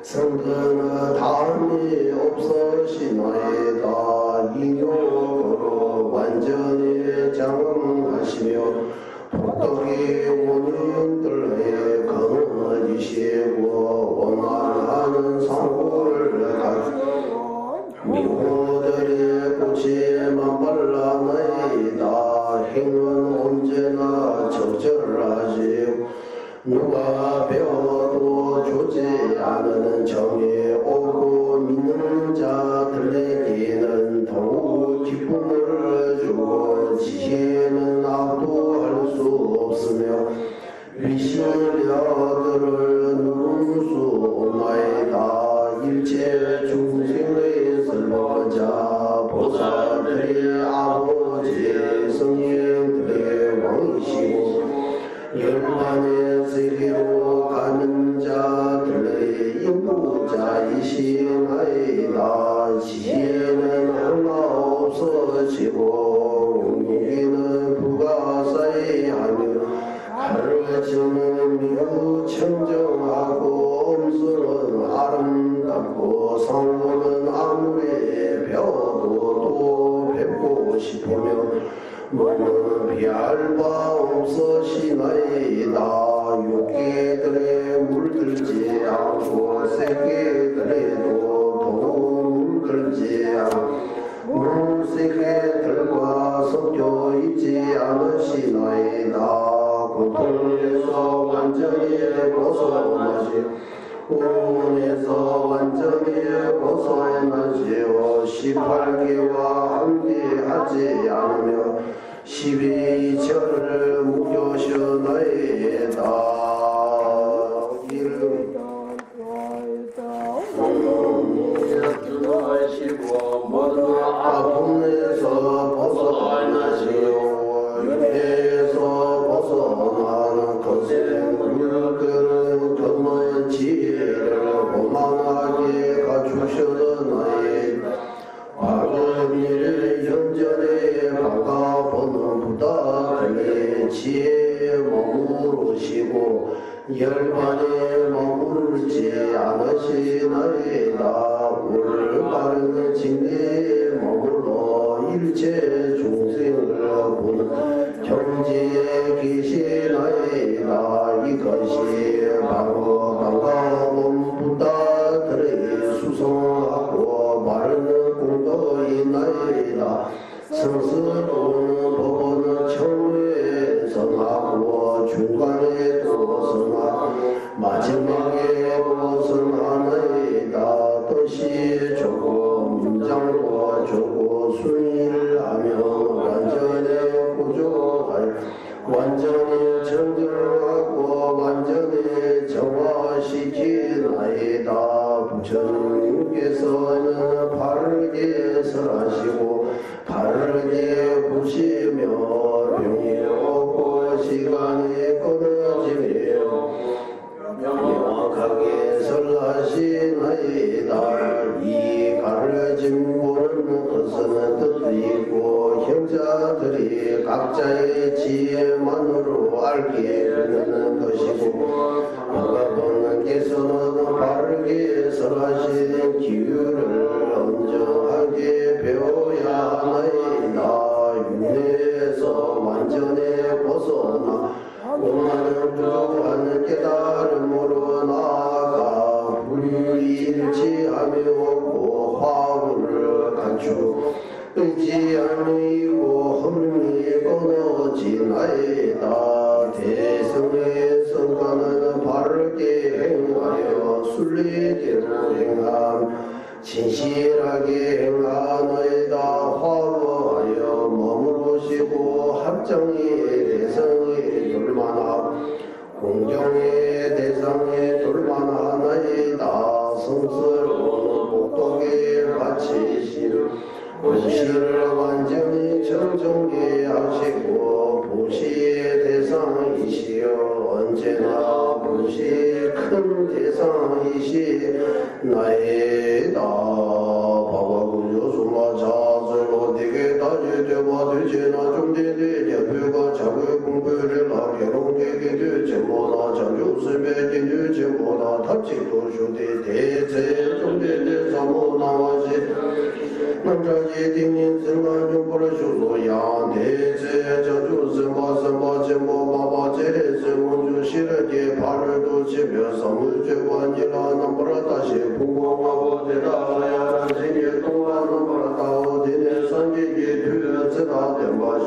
성근의 다음이 없으시나이다. 인용으로 완전히 장엄하시며 복덕의 원인들의 근원이시고 원만하는 상고를 가지고 미호들의 꽃이만 발라나이다. 행은 언제나 적절하시고 누가 배워도 좋지 않은 정에 오고 믿는 자들에게 기쁨을 주고 지혜는 압도할 수 없으며 위신녀들을 누를 수 없나이다. 일체 중생의 설법자 보살들의 아버지 성령들의 왕이시고 열반의 세계로 가는 자들의 인부자이시나이다. 지혜는 하나 없어지고 무기는 불가사의하며 가르침은 매우 청정하고 음성은 아름답고 상호는 아무리 배워도 또 뵙고 싶으며 몸은 피할 바 없으시나이다. 욕계들에 물들지 않고 새끼들에도 더욱 물들지 않고 물새끼들과 섞여 있지 않으시나이다. 고통에서 완전히 벗어나시오. 고문에서 완전히 벗어나시오. 18개와 함께하지 않으며 12절을 묵여시나이다. 이름 모두 아픔에서 벗어나시오. 윤회에서 벗어나는 것은 물들은 검은 지혜를 고만하게 갖추셨나이. 바른 일 현전에 바가보는 부다들의 지혜에 머무르시고 열반에 머무르지 않으시나이다. 올바른 진리에 머물러 일체 중생을 보는 경지에 계시나이다. 이것이 바로 반가운 부다들의 수성하고 바른 공덕이나이다. 성스러운 법은 처음에 성하고 중간에도 성하고 마지막에도 성하나이다. 뜻이 좋고 문장도 좋고 순위를 하면 완전히 구조할 완전히 정정하고 완전히 정화시키나이다. 부처님께서는 바르게 설하시고 바르게 보시며 병이 없고 시간이 끊어지며 명확하게 설하시나이다. 이 가르침 보는 것은 뜻이 있고 형자들이 각자의 지혜만으로 알게 되는 것이고 바가보는께서는 바르게 설하시는 기율을 엄정하게 배워야 하나이다. 윤회에서 완전히 벗어나 오만을 부족한 깨달음으로 나아가 불일치하며 없고 화분을 갖추고 의지함이고 험이 끊어지나이다. 대성의 성과는 바르게 행하여 순리대로 행함 진실하게 행하나이다. 화보하여 머무르시고 합정의 대성에 돌만하 공경의 대상에 돌만하나이다. 성스러운 복덕에 바치시는 본실을 완전히 정정케 하시고 보시의 대상이시여 언제나 보시 큰 대상이시나이다. 바바구조수마 자설로 되게 따지되와 되지나 좀되되 대표가 자기 공부를 하게롱되게 되지보다 자주스베 되지보다 답지도 쇼대 대체 좀되되 사모나와시 남자지 딩인 생각 좀 보내주소야 대체 자주 생각 제모 바바 제레스 문주 실에게 발을 두치며 사무제관이라 넘버라 다시 부모하고 대다하야 생일 동안 넘버라 다오 디네 산기기 뒤에서다 된바샤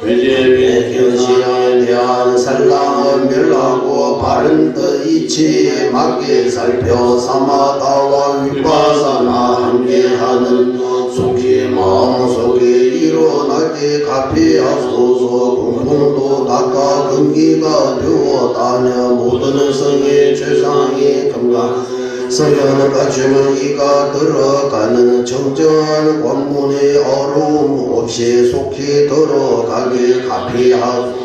회제의 견시에 대한 살랑을 멸하고 바른 듯 이치에 맞게 살펴 사마다와 위파사나 함께하는 속히 마음속에 일어나게 가피하소서. 공동도 닦아 근기가 되었다냐 모든 성의 최상의 건강 성령을 갖추는 이가 들어가는 정정한 관문에 어려움 없이 속히 들어가길 가피하소서.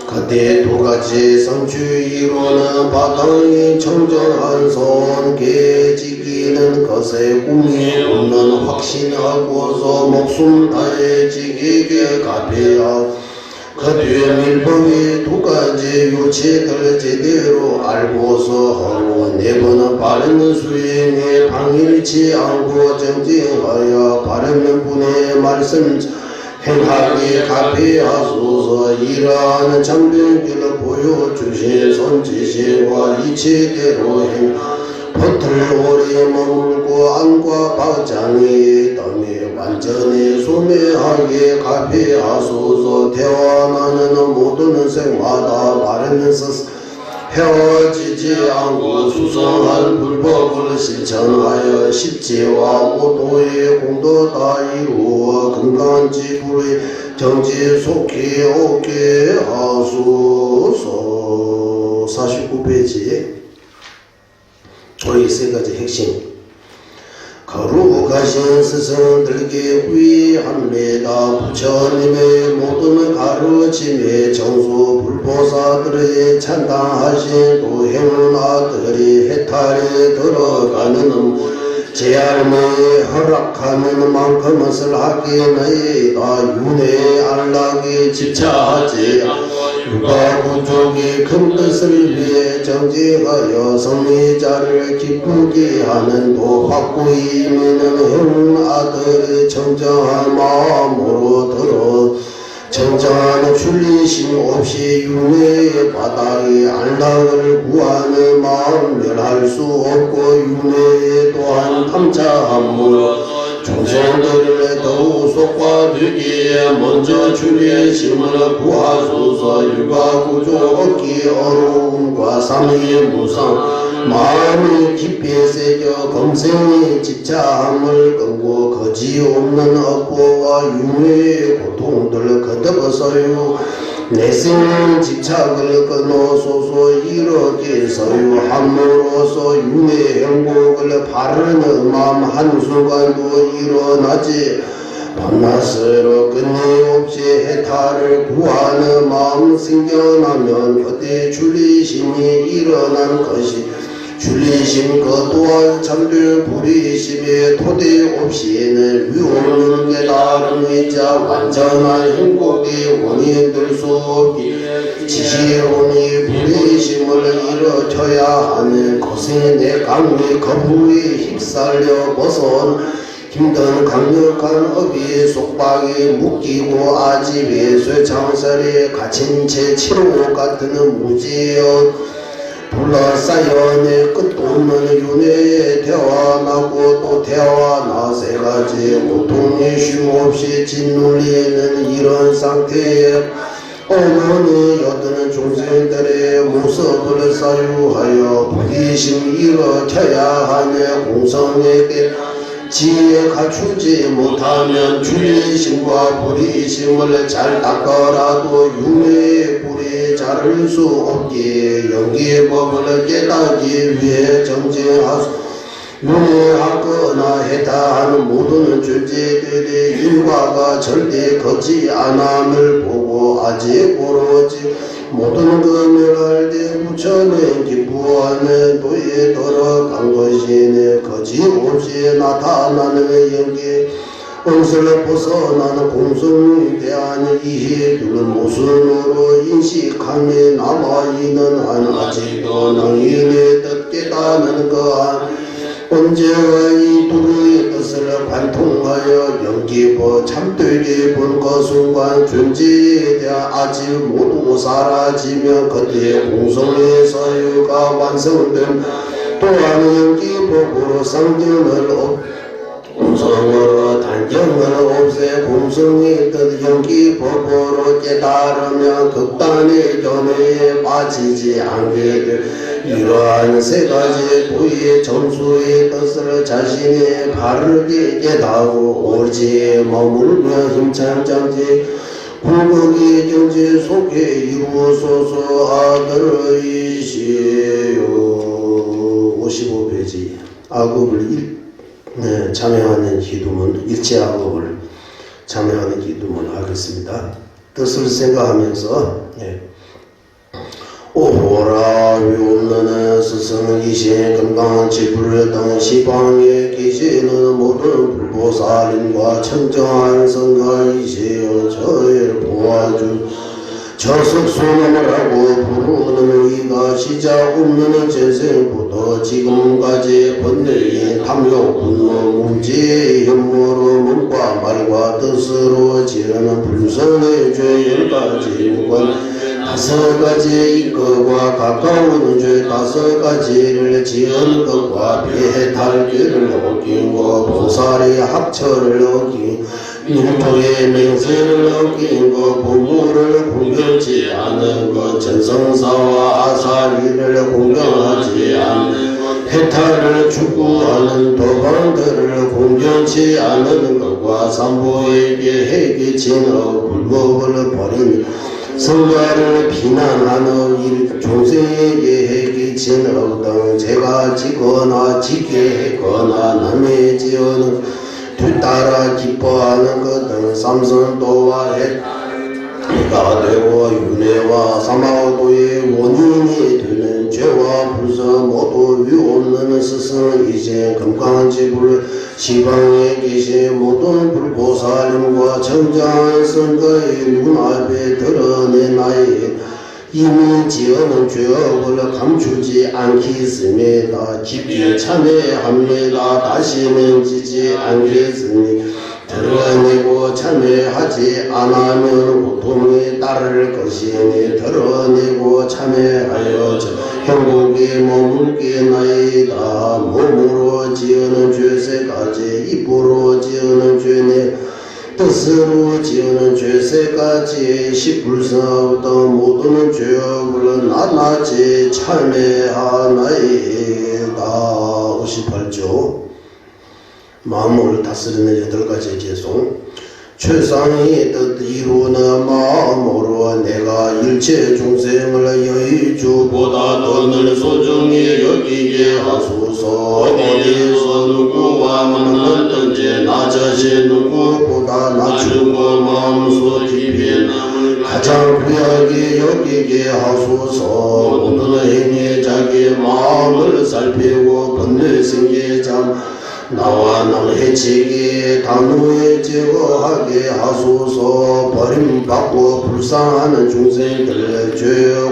그때 두 가지 성취이로는 바탕이 청정한 손 깨지기는 것에 꿈이 없는 확신하고서 목숨 다해 지키게 가피하소서. 그 뒤에 밀봉이 두 가지 유치들 제대로 알고서 하고 네 번은 바른 수행에 방일치 않고 정진하여 바른 분의 말씀 행하게 가피하소서. 이러한 참된 길을 보여주신 손지시와 이치대로 행 버틀 오래 머물고 안과 박장이 땀이 완전히 소멸하게 가피하소서. 태어나는 모든 생마다 바르면서 헤어지지 않고 수성한 불법을 실천하여 십지와 오도의 공도 다 이루어 건강한 지불의 정지 속히 오게 하소서. 49페이지 조의 세 가지 핵심. 거룩하신 스승들께 위함례다. 부처님의 모든 가르침에 정수 불보사들의 찬당하신 도행아들이 해탈에 들어가는 제알매 허락하는 만큼은 하기나이다. 윤회 안락에 집착하지 육아부족이 큰 뜻을 위해 정직하여 성리자를 기쁘게 하는 도 확고히 믿는 형아들의 정정한 마음으로 들어 정정한 출리심 없이 윤회의 바닥에 안락을 구하는 마음 멸할 수 없고 윤회에 또한 탐자함으로 중생들을 더욱 속과되기에 먼저 출리심을 구하소서. 육아구조 얻기 어려움과 삼위의 무상 마음이 깊이 새겨 검생의 집착함을 끊고 거지없는 업보와 윤회의 고통들을 거듭서요 내생 집착을 끊어소서. 이렇게 서유함으로써 윤회 행복을 바르는 마음 한순간도 일어나지 밤낮으로 끊임없이 해탈을 구하는 마음 생겨나면 그때 출리심이 일어난 것이 출리심 그 또한 참된 불의심에 토대 없이는 위없는 깨달음이자 완전한 행복의 원인 될 수 없기에 지시론이 불의심을 일으켜야 하는 고생의 강의 거부에 휩쓸려 벗어온 힘든 강력한 업이 속박에 묶이고 아집에 쇠창살에 갇힌 채 치료 같은 무지여 불러싸여 내 끝도 없는 윤회에 태어나고 또 태어나 세 가지 고통이 쉼없이 짓눌리는 이런 상태에 어머니 여드는 중생들의 모습을 사유하여 부디심 일으켜야 하네. 공성에게 지혜 갖추지 못하면 주의심과 불의심을 잘 닦아라도 윤회의 불이 자를 수 없기에 연기의 법을 깨닫기 위해 정진하소. 윤회하거나 해탈하는 모든 존재들의 일과가 절대 거지 않음을 보고 아직 오로지 모든 금을 알되 부처는 기쁘하는 도에 들어간 것이네. 거짓없이 나타나는 연기 응설을 벗어나는 공성에 대한 이해들은 모순으로 인식함에 남아있는 한 아직도 능인의 뜻 깨닫는 거한 언제가 이 도의 뜻을 관통하여 연기고 참되게 본 그 순간 존재에 대한 아직 모두 사라지면 그때 공성의 사유가 완성된 또한 연기법으로 상견을 공성으로 단정을 없애 공성의 뜻 연기 법으로 깨달으며 극단의 견해에 빠지지 않게 될 이러한 세 가지 부의 점수의 뜻을 자신이 바르게 깨닫고 오지에 머물며 힘찬 장지 공덕의 경제 속에 이루소서 아들이시여. 55페이지 악업을 참여하는 기도문 일체 악업을 참여하는 기도문 하겠습니다. 뜻을 생각하면서 오호라 위없는 스승이신 건강지불 등 시방에 계시는 모든 불보살님과 청정한 성가이시여 저희를 보아주 저석소놈을 하고 부르는 이가 시작 없는 재생부터 지금까지 번뇌인 탐욕 분노 문제의 혐오로 몸과 말과 뜻으로 지르는 불성의 죄 10가지 무관 5가지 이것과 가까운 죄 5가지를 지은 것과 배탈죄를 어긴 것 보살의 합처를 어긴 인토의 맹세를 어긴 것 부모를 공경치 않은 것 전성사와 아사리를 공경하지 않는 것 해탈을 추구하는 도방들을 공경치 않은 것과 산보에게 해기치는 불법을 버린 성가를 비난하는 일 종생에게 해기치는 등 죄가 지거나 지게 했거나 남의 지어는 뒤따라 기뻐하는 것 등 삼선도와 해가 되고 윤회와 사마도의 원인이 되는 죄와 불성 모두 위없는 스승이신 금강지불 시방에 계신 모든 불보살님과 청정한 성가의 눈앞에 드러내나이 이미 지어는 죄업을 감추지 않겠습니다. 깊이 참회합니다. 다시는 지지 않겠습니다. 드러내고 참회하지 않으면 고통이 따를 것이니 드러내고 참회하여 형국에 머물게나이다. 몸으로 지어는 죄 3가지 입으로 지어는 죄 4 뜻으로 지어는 죄 3가지 십불성 어떤 모든 죄업을 낱낱이 참회하나이다. 58조 마음을 다스리는 8가지 개송 최상의 뜻 이루는 마음으로 내가 일체 중생을 여의주보다 돈을 소중히 여기게 하소서. 어디서 누구와 만났든지 나 자신 누구보다 낮추고 마음속 깊이 가장 귀하게 여기게 하소서. 모든 행위 자기 마음을 살피고 번뇌생계 장 나와 남 해치기 단호에 제거하게 하소서. 버림받고 불쌍하는 중생들 죄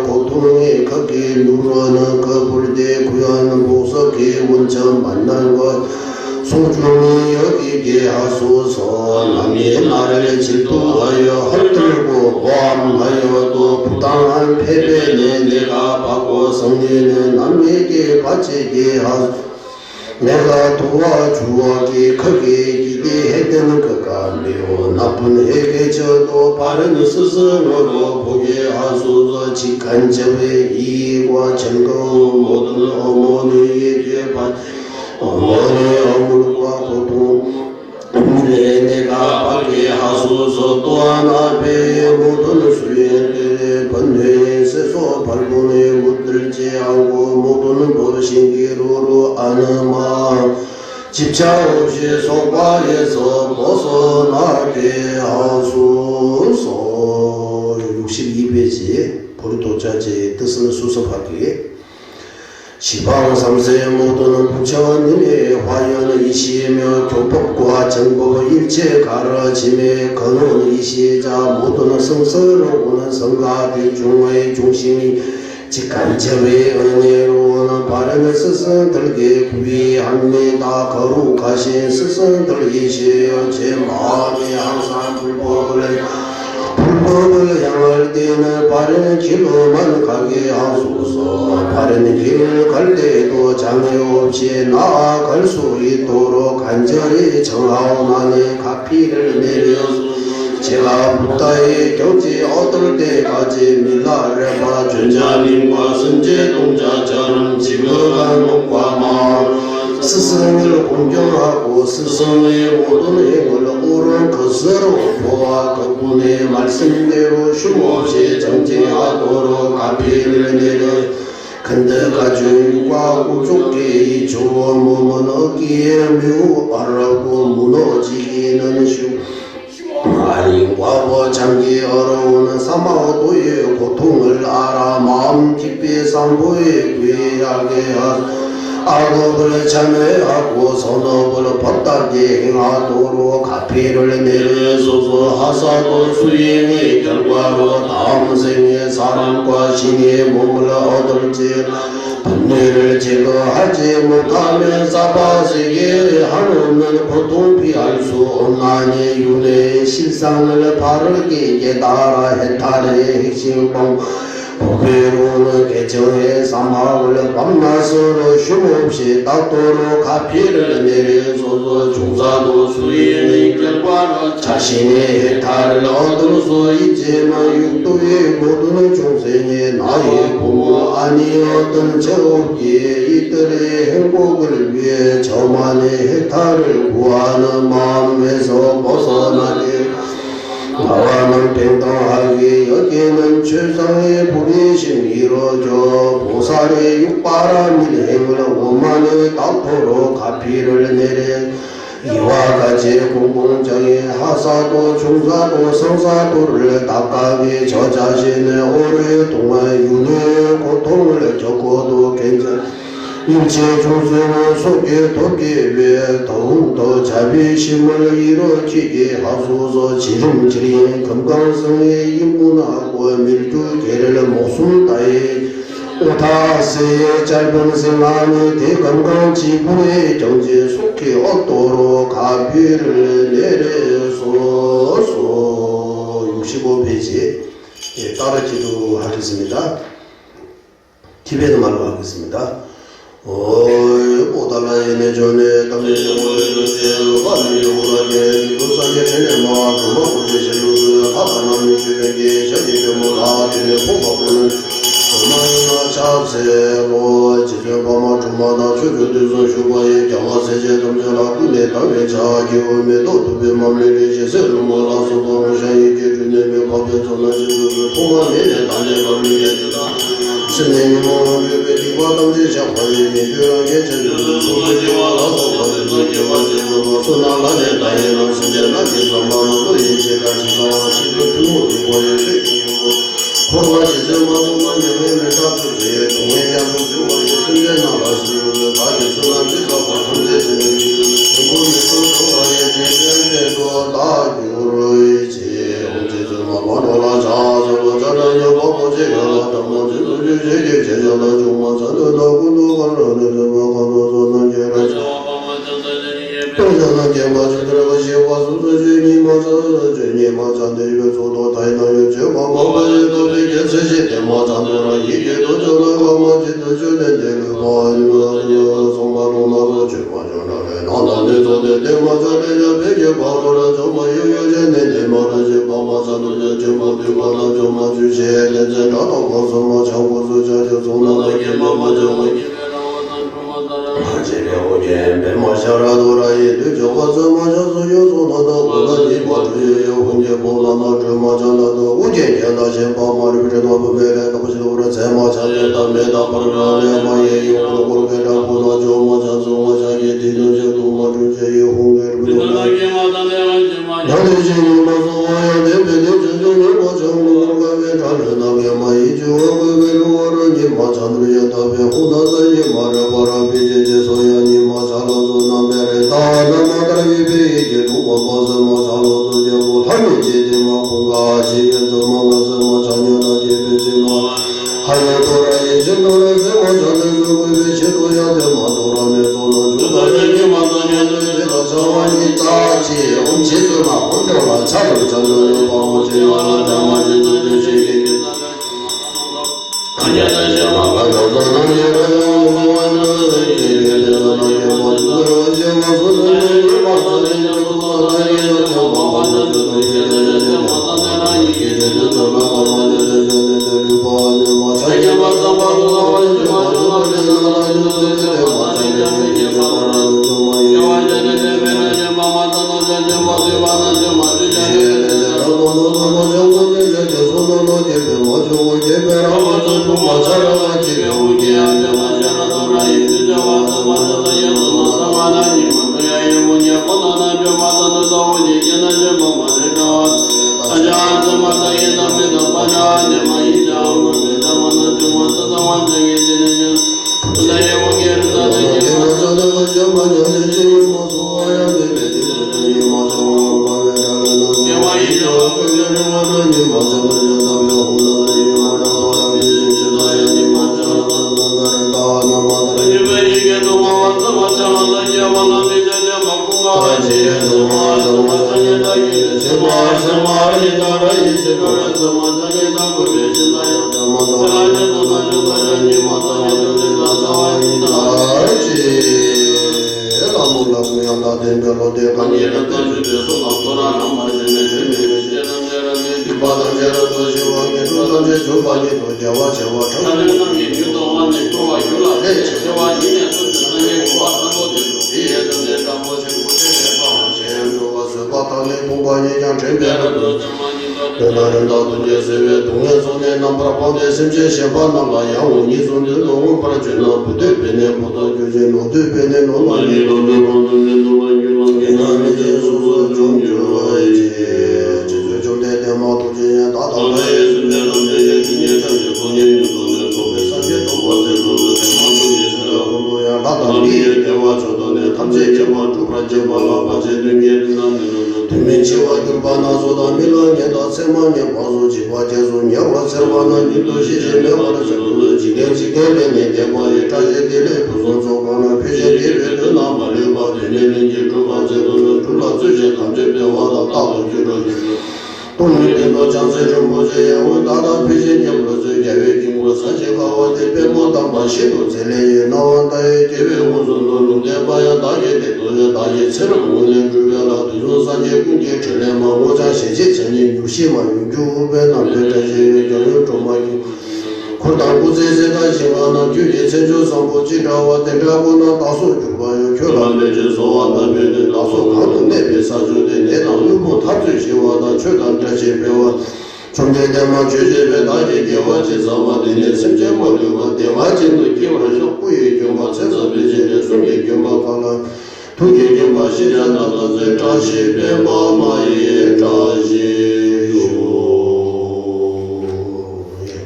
고통이 크게 누르는 그 불대 구현 보석의 원천 만난 것 소중히 여기게 하소서. 남이 나를 질투하여 헐들고 모함하여도 부당한 패배는 내가 받고 성리는 남에게 바치게 하소서. 내가 도와주었기 크게 기대했던 것 같네요. 나쁜 해계져도 바른 스승으로 보게 하소서. 직한 점의 이익과 즐거움 모든 어머니에게 어머니의 어물과 고통 물에 내가 받게 하소서. 또한 앞에 모든 수행들의 번뇌의 세소 발본에 묻들지 않고 모든 도신기로로 아는 마음 집착 없이 속박에서 벗어나게 하소서. 62페이지 보리도자지의 뜻을 수습하기 시방 3세의 모든 부처님의 화연이시며 교법과 정법 일체 가르침의 근원이시자 모든 성스러운 성가들 중의 중심이 직간접의 은혜로는 바른 스승들께 구의합니다. 거룩하신 스승들이시여 제 마음에 항상 불법을 불법을 향할 때는 바른 길로만 가게 하소서. 바른 길을 갈 때도 장애 없이 나아갈 수 있도록 간절히 청하오나니 가피를 내려서 제가 부다의 경지 얻을 때까지 밀라레바 전자님과 선제동자처럼 지극한 몸과 마음 스승을 공경하고 스승의 모든 행을 옳은 것으로 보아 그분의 말씀대로 쉼없이 정진하도록 가피를 내려 근데가죽과 구족계의 좋은 몸은 어기에 매우 빠르고 무너지기는 쉬우 아린과 장기 어려운 사마도의 고통을 알아 마음 깊이 산보에 귀하게 하소서. 악업을 참회하고 선업을 법답게 행하도록 가피를 내려소서. 하사도 수행의 결과로 다음 생에 사람과 신의 몸을 얻을지 분뇌를 제거하지 못하면 사바세계 한없는 고통 피할 수 없나니 윤회의 실상을 바르게 깨달아 해탈의 핵심공 보배로는 개정의 사막을 밤낮으로 쉼없이 닦도록 가피를 내려소서. 중사도 수행의 결과로 자신의 해탈을 얻을 수 있지만 육도의 모든 중생이 나의 부모 아니었던 저없기에 이들의 행복을 위해 저만의 해탈을 구하는 마음에서 벗어나게 나와는 평등하게 여기는 최상의 부리심 이루어져 보살의 육바라밀 행을 오만에 닦도록 가피를 내려 이와 같이 공공정의 하사도 중사도 성사도를 닦아게 저 자신의 오랫동안 윤회의 고통을 겪어도 괜찮 일체 중생을 속에 돕기 위해 더욱더 자비심을 일으키게 하소서. 지름지린 건강성에 입문하고 밀주계를 목숨 다해 오타세의 짧은 생안의 대건강 지구의 정지 속히 얻도록 가피를 내려소서. 65페이지 따라 기도하겠습니다. 티베트 말로 하겠습니다. 오달라이네 전에 담내정원의 관리오라게 도사게 되네마 그마고제실루스 하다나미 주변에 저기변모라 되네 포가보는 도마이나 잡세로 지저바마 주마다 주주들선 슈바에 경화세제 dom자라 군대 땅에 자기오메 도두베 맘리리 제세를 몰아서 도무샤이 제주네메 밥에서나 지주를 통화내내 단내 걸리게다 스네미 모르게 베디와 담지 샤파이 미규랑에 제주를 소지와 나도 거짓말과 제주로 소나라네 다이나 신제나 계산만은 거의 제가 지가 시를 두모디 거에 쉐기고 코로나 시즌만은 영예를 다투지에 동해야 소주와 예술에 나가시는 가게 순한 지사와 통제지는 공부미소 소가에 제대로 다규를 이제 언제쯤 만원라 자서로 자라냐 바보제가 담아지도 제게 제자나 중마자는 나구도 갈라내서 가노서는 제라자 또자나 개마주 들어가시 와수도 주니 마자 주니 마자 내려서도 다이나요 제가 마바에도 베개세시 대마자노라 이게도 전화가 마지도 주는데 그만이요 성마로 나도 주마저라래 나나네도 대마자래냐 베개 바로라 정마여여제네 대마라제 바마자노제 제마들과나 정마주시에 내제라도 벗어마 자고서 자려서 나가게 마마정이 제명오게 배마샤라도라이 늦어가서 마셔서 여소나다 오다니 마주여여 혼제 보나나 주마자나도 우제냐나 셴바마리 비레나부 베레 도시도라 세마차네다 메다 바르라네 마예 용으로 고르게라 보나 조마자소마자게 디노제 도마주제여 홍게를 비도나게 나대제니 마소와야 네베네 제정을 마정노르가베 자르나게 마이 주어그 베루어르니 마자누야 다베 호나사예 마라바라 비제제 소야니 마살로도 나메레다 나마다이 베이게 도마바서 마살로도 제고 할미제제 마공가 지연도 마가서 마자녀나 제베지마 하여도라 예전도라세 마자네서 그베 제도야 데마도라네 도나 주다니 마다냐네 데다 저원이 따지 온치스마 온도가 차도 전도는 보고지와 담아지는 뜻이 아니야는 제마가 여자는 예를 보고는 예를 보고는 제마소는 일반적인 여자는 예를 보고는 예를 보고는 이게는 저마가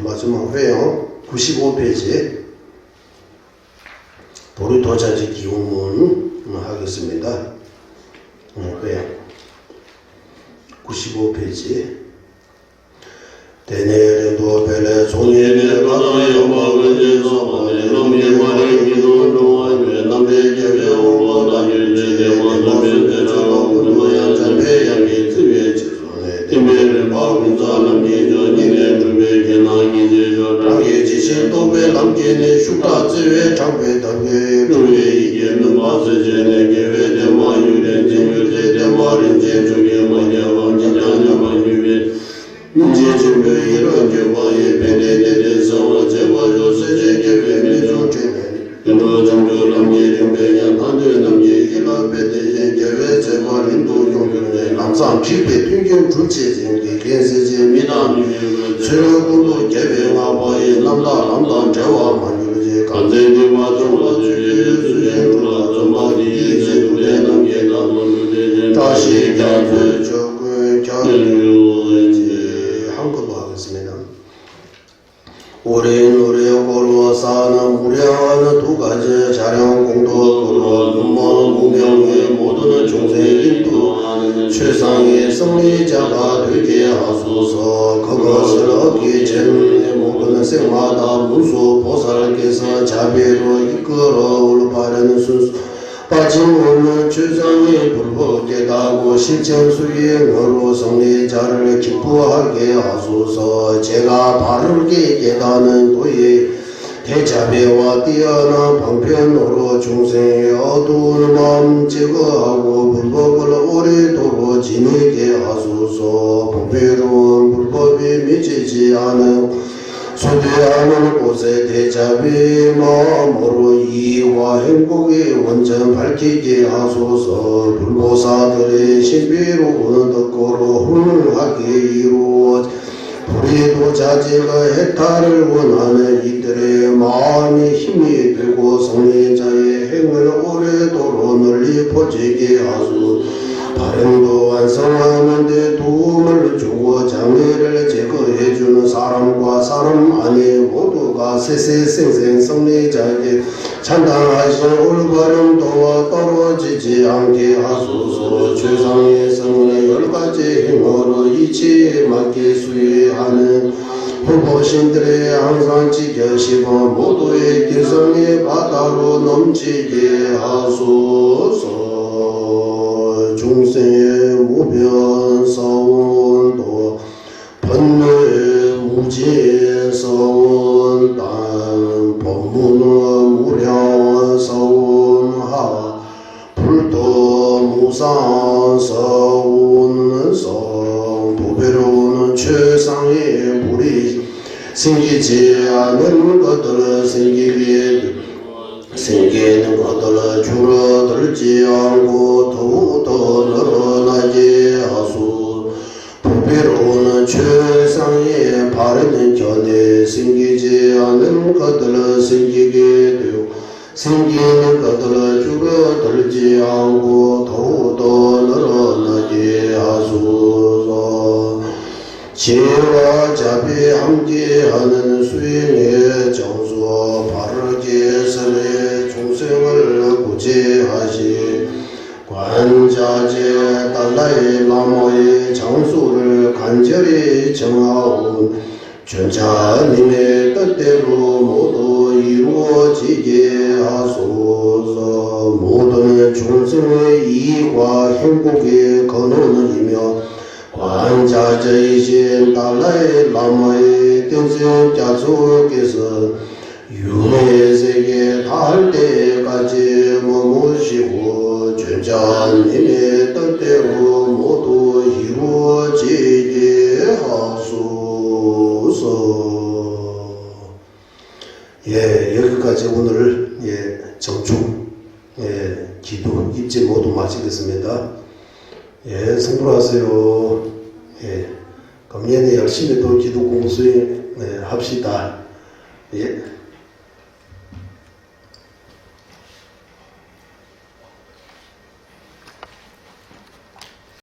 마지막 회요 95페이지 도리 도자지 기운문 하겠습니다. 회 95페이지 대내에도 벨레 종이에 가다요 먹은 예서만에 넘기만을 기도로하며 남의 개배우고 다닐지 대원하면 대처럼 그모야 잔배양이 특유의 지손에 대매를 박은 사람 예전이네 주배게 나기 제저 당의 지신 도배 남기네 슈가 지회 장배 당의 주의 이게는 마스제네 계획 대마 유련 진유제 대마린 제중에 마냐왕 진짜냐만 유배 문제준비 이런 교과에 베네데에서 제과조 세제계획 내조제네 인도 정도 남예령 배양 반대 남예 일화 배대제 계획 제과 인도 용병의 남상 집회 통경 주체쟁계 gen세제 미남 최고도 계획화와의 남다 제와 만유제 간제대와 정화주의 수행주라 전마디 제도대 남예가 논주대 다시 견수 적은 견유 한글로 하겠습니다. 오랜 노래 고로 사는 무량하는 두 가지 자령 공도 고로 눈먼 공명의 모든 중생 인도 최상의 승리자가 되게 하소서. 그것을 얻기 전에 모든 생마다 무수 보살께서 자비로 이끌어 올바른 순수 빠짐없는 주장이 불법 깨닫고 실천 수행으로 성리자를 기뻐하게 하소서. 제가 바르게 깨닫는 도의 대자배와 뛰어난 방편으로 중생의 어두운 마음 제거하고 불법을 오래도록 지니게 하소서. 보배로운 불법이 미치지 않은 소대하는 곳에 대자비의 마음으로 이와 행복의 원전 밝히게 하소서. 불보사들의 신비로운 덕고로 훌하게 이루어 불의도 자제가 해탈을 원하는 이들의 마음이 힘이 되고 성리자의 행을 오래도록 널리 퍼지게 하소서. 발행도 완성하는 데 도움을 주고 장애를 제거해주는 사람과 사람 안에 모두가 세세생생 성리자에게 찬당하신 올바른 도와 떨어지지 않게 하소서. 최상의 성의 10가지 행어로 이치에 맞게 수행하는 후보신들의 항상 지켜시고 모두의 길성의 바다로 넘치게 하소서. 중생의 무변사원도 번뇌의 무지사원단 법문의 무량사원하 불도 무상사원성 보배로운 최상의 불이 생기지 않은 것들을 생기는 것들을 줄어들지 않고 더욱더 늘어나게 하소. 보배로운 최상의 바르는 견해 생기지 않은 것들을 생기게 되고 생기는 것들을 줄어들지 않고 더욱더 늘어나게 하소서. 지혜와 자비 함께하는 수행의 정수와 바르게 선의 중생을 구제하시 관자재 달라이 라마의 장수를 간절히 정하온 전자님의 뜻대로 모두 이루어지게 하소서. 모든 중생의 이익과 행복의 근원이며 관자재이신 달라이 라마의 등생자수께서 윤회세계 닿을 때까지 머무시고 전자님의 뜻대로 모두 이루어지게 하소서. 여기까지 오늘 정충 기도 입지 모두 마치겠습니다. 성불하세요. 금년에 열심히 또 기도 공수행 합시다.